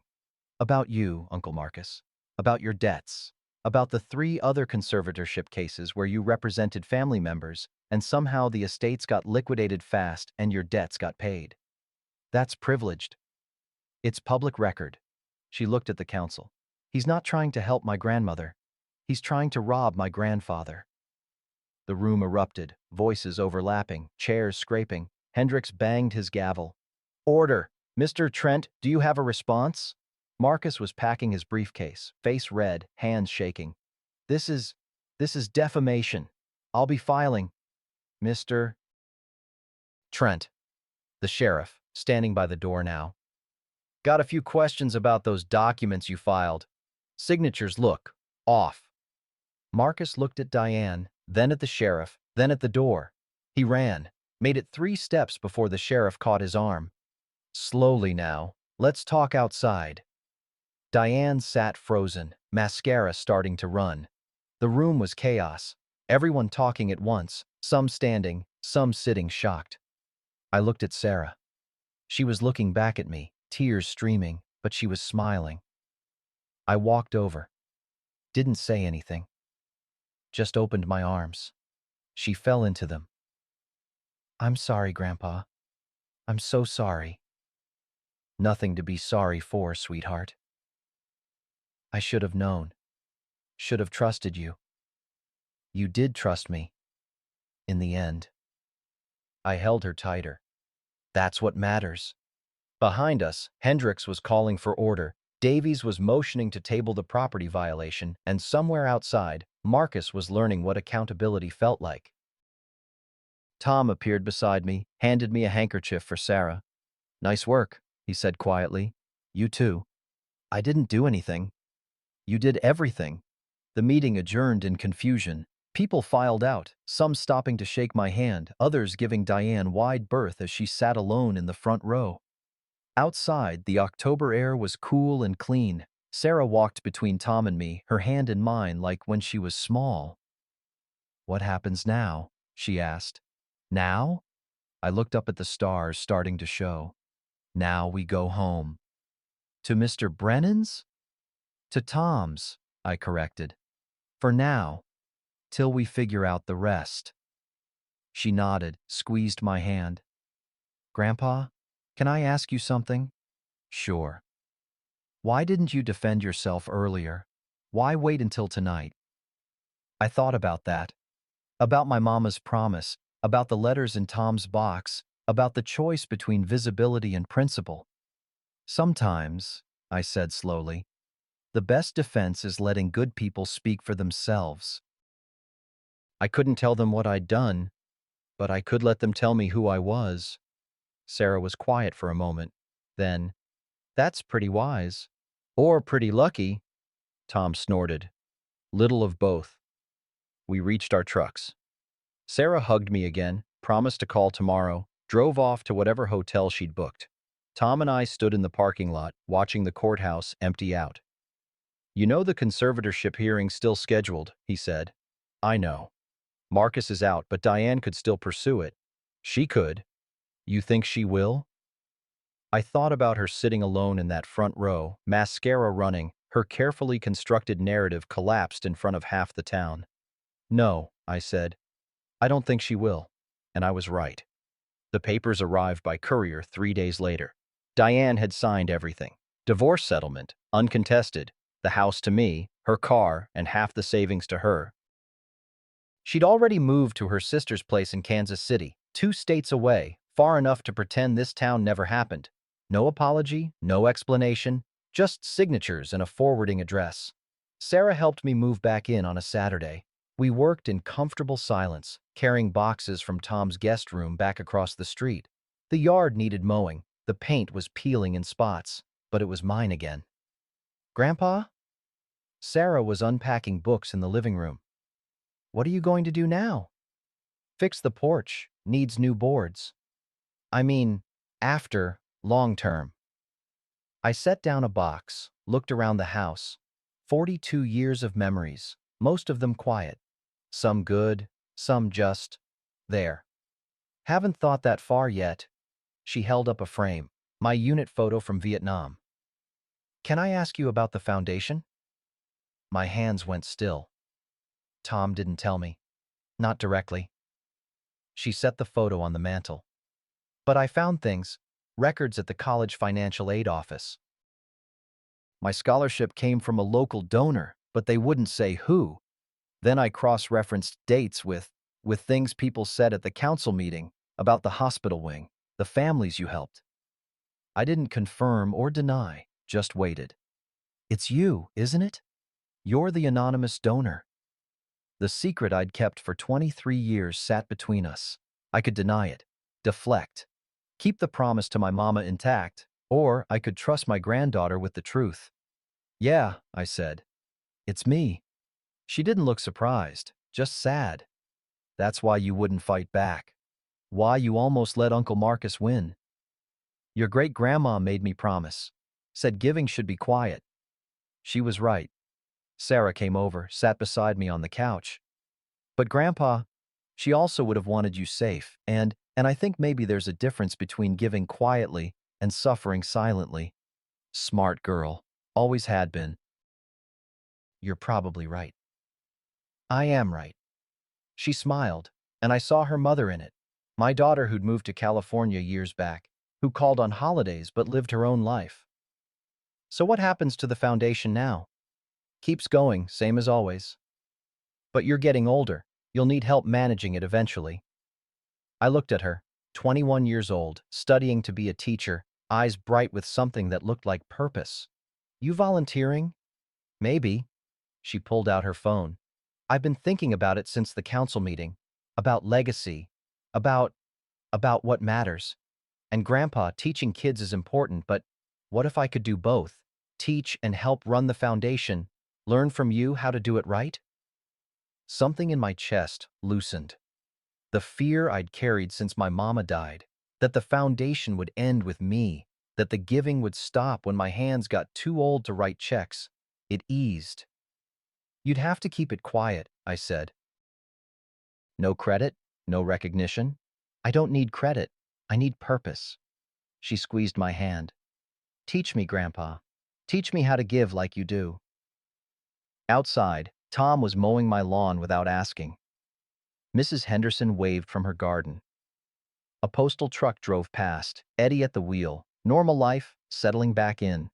About you, Uncle Marcus. About your debts. About the 3 other conservatorship cases where you represented family members and somehow the estates got liquidated fast and your debts got paid. That's privileged. It's public record. She looked at the council. He's not trying to help my grandmother. He's trying to rob my grandfather. The room erupted, voices overlapping, chairs scraping. Hendricks banged his gavel. Order! Mr. Trent, do you have a response? Marcus was packing his briefcase, face red, hands shaking. This is defamation. I'll be filing. Mr. Trent, the sheriff, standing by the door now. Got a few questions about those documents you filed. Signatures look off. Marcus looked at Diane, then at the sheriff, then at the door. He ran, made it 3 steps before the sheriff caught his arm. Slowly now, let's talk outside. Diane sat frozen, mascara starting to run. The room was chaos, everyone talking at once, some standing, some sitting shocked. I looked at Sarah. She was looking back at me, tears streaming, but she was smiling. I walked over, didn't say anything, just opened my arms. She fell into them. I'm sorry, Grandpa. I'm so sorry. Nothing to be sorry for, sweetheart. I should have known. Should have trusted you. You did trust me. In the end. I held her tighter. That's what matters. Behind us, Hendricks was calling for order. Davies was motioning to table the property violation, and somewhere outside, Marcus was learning what accountability felt like. Tom appeared beside me, handed me a handkerchief for Sarah. Nice work, he said quietly. You too. I didn't do anything. You did everything. The meeting adjourned in confusion. People filed out, some stopping to shake my hand, others giving Diane wide berth as she sat alone in the front row. Outside, the October air was cool and clean. Sarah walked between Tom and me, her hand in mine like when she was small. What happens now? She asked. Now? I looked up at the stars starting to show. Now we go home. To Mr. Brennan's? To Tom's, I corrected. For now, till we figure out the rest. She nodded, squeezed my hand. Grandpa, can I ask you something? Sure. Why didn't you defend yourself earlier? Why wait until tonight? I thought about that. About my mama's promise, about the letters in Tom's box, about the choice between visibility and principle. Sometimes, I said slowly, the best defense is letting good people speak for themselves. I couldn't tell them what I'd done, but I could let them tell me who I was. Sarah was quiet for a moment. Then, that's pretty wise. Or pretty lucky, Tom snorted. Little of both. We reached our trucks. Sarah hugged me again, promised to call tomorrow, drove off to whatever hotel she'd booked. Tom and I stood in the parking lot, watching the courthouse empty out. You know the conservatorship hearing's still scheduled, he said. I know. Marcus is out, but Diane could still pursue it. She could. You think she will? I thought about her sitting alone in that front row, mascara running, her carefully constructed narrative collapsed in front of half the town. No, I said. I don't think she will. And I was right. The papers arrived by courier 3 days later. Diane had signed everything. Divorce settlement, uncontested, the house to me, her car, and half the savings to her. She'd already moved to her sister's place in Kansas City, 2 states away, far enough to pretend this town never happened. No apology, no explanation, just signatures and a forwarding address. Sarah helped me move back in on a Saturday. We worked in comfortable silence, carrying boxes from Tom's guest room back across the street. The yard needed mowing. The paint was peeling in spots, but it was mine again. Grandpa? Sarah was unpacking books in the living room. What are you going to do now? Fix the porch. Needs new boards. I mean, after, long term. I set down a box, looked around the house. 42 years of memories, most of them quiet. Some good, some just there. Haven't thought that far yet. She held up a frame, my unit photo from Vietnam. Can I ask you about the foundation? My hands went still. Tom didn't tell me. Not directly. She set the photo on the mantel. But I found things, records at the college financial aid office. My scholarship came from a local donor, but they wouldn't say who. Then I cross-referenced dates with things people said at the council meeting about the hospital wing, the families you helped. I didn't confirm or deny, just waited. It's you, isn't it? You're the anonymous donor. The secret I'd kept for 23 years sat between us. I could deny it, deflect, keep the promise to my mama intact, or I could trust my granddaughter with the truth. Yeah, I said. It's me. She didn't look surprised, just sad. That's why you wouldn't fight back. Why you almost let Uncle Marcus win. Your great-grandma made me promise. Said giving should be quiet. She was right. Sarah came over, sat beside me on the couch. But Grandpa, she also would have wanted you safe, and I think maybe there's a difference between giving quietly and suffering silently. Smart girl. Always had been. You're probably right. I am right. She smiled, and I saw her mother in it. My daughter who'd moved to California years back, who called on holidays but lived her own life. So what happens to the foundation now? Keeps going, same as always. But you're getting older. You'll need help managing it eventually. I looked at her, 21 years old, studying to be a teacher, eyes bright with something that looked like purpose. You volunteering? Maybe. She pulled out her phone. I've been thinking about it since the council meeting. About legacy. About, about what matters. And Grandpa, teaching kids is important, but what if I could do both? Teach and help run the foundation. Learn from you how to do it right? Something in my chest loosened. The fear I'd carried since my mama died, that the foundation would end with me, that the giving would stop when my hands got too old to write checks, it eased. You'd have to keep it quiet, I said. No credit, no recognition. I don't need credit. I need purpose. She squeezed my hand. Teach me, Grandpa. Teach me how to give like you do. Outside, Tom was mowing my lawn without asking. Mrs. Henderson waved from her garden. A postal truck drove past, Eddie at the wheel, normal life, settling back in.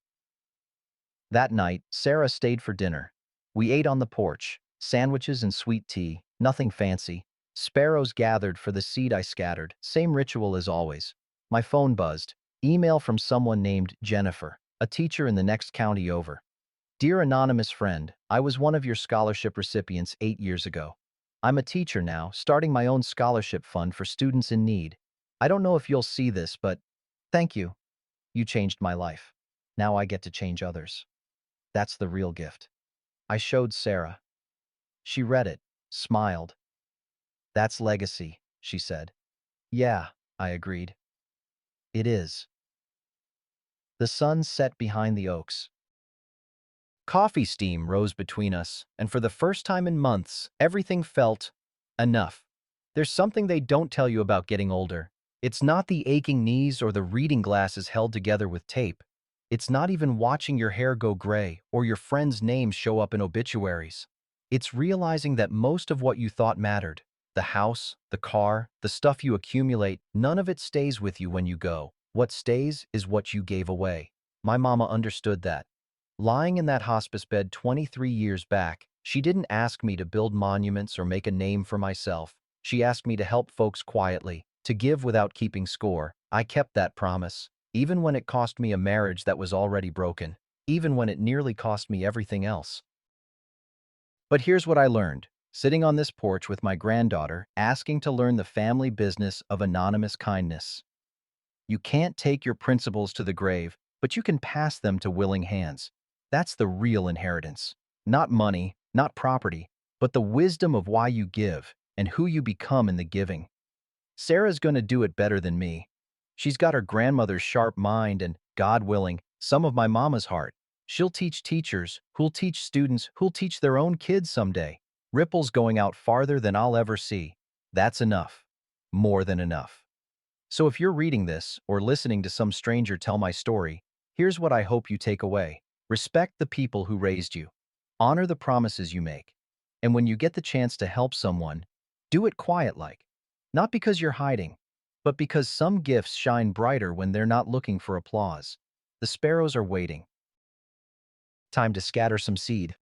That night, Sarah stayed for dinner. We ate on the porch, sandwiches and sweet tea, nothing fancy. Sparrows gathered for the seed I scattered, same ritual as always. My phone buzzed, email from someone named Jennifer, a teacher in the next county over. Dear anonymous friend, I was one of your scholarship recipients 8 years ago. I'm a teacher now, starting my own scholarship fund for students in need. I don't know if you'll see this, but thank you. You changed my life. Now I get to change others. That's the real gift. I showed Sarah. She read it, smiled. That's legacy, she said. Yeah, I agreed. It is. The sun set behind the oaks. Coffee steam rose between us, and for the first time in months, everything felt enough. There's something they don't tell you about getting older. It's not the aching knees or the reading glasses held together with tape. It's not even watching your hair go gray or your friend's name show up in obituaries. It's realizing that most of what you thought mattered, the house, the car, the stuff you accumulate, none of it stays with you when you go. What stays is what you gave away. My mama understood that. Lying in that hospice bed 23 years back, she didn't ask me to build monuments or make a name for myself. She asked me to help folks quietly, to give without keeping score. I kept that promise, even when it cost me a marriage that was already broken, even when it nearly cost me everything else. But here's what I learned, sitting on this porch with my granddaughter, asking to learn the family business of anonymous kindness. You can't take your principles to the grave, but you can pass them to willing hands. That's the real inheritance. Not money, not property, but the wisdom of why you give and who you become in the giving. Sarah's going to do it better than me. She's got her grandmother's sharp mind and, God willing, some of my mama's heart. She'll teach teachers, who'll teach students, who'll teach their own kids someday. Ripples going out farther than I'll ever see. That's enough. More than enough. So if you're reading this or listening to some stranger tell my story, here's what I hope you take away. Respect the people who raised you. Honor the promises you make. And when you get the chance to help someone, do it quiet-like. Not because you're hiding, but because some gifts shine brighter when they're not looking for applause. The sparrows are waiting. Time to scatter some seed.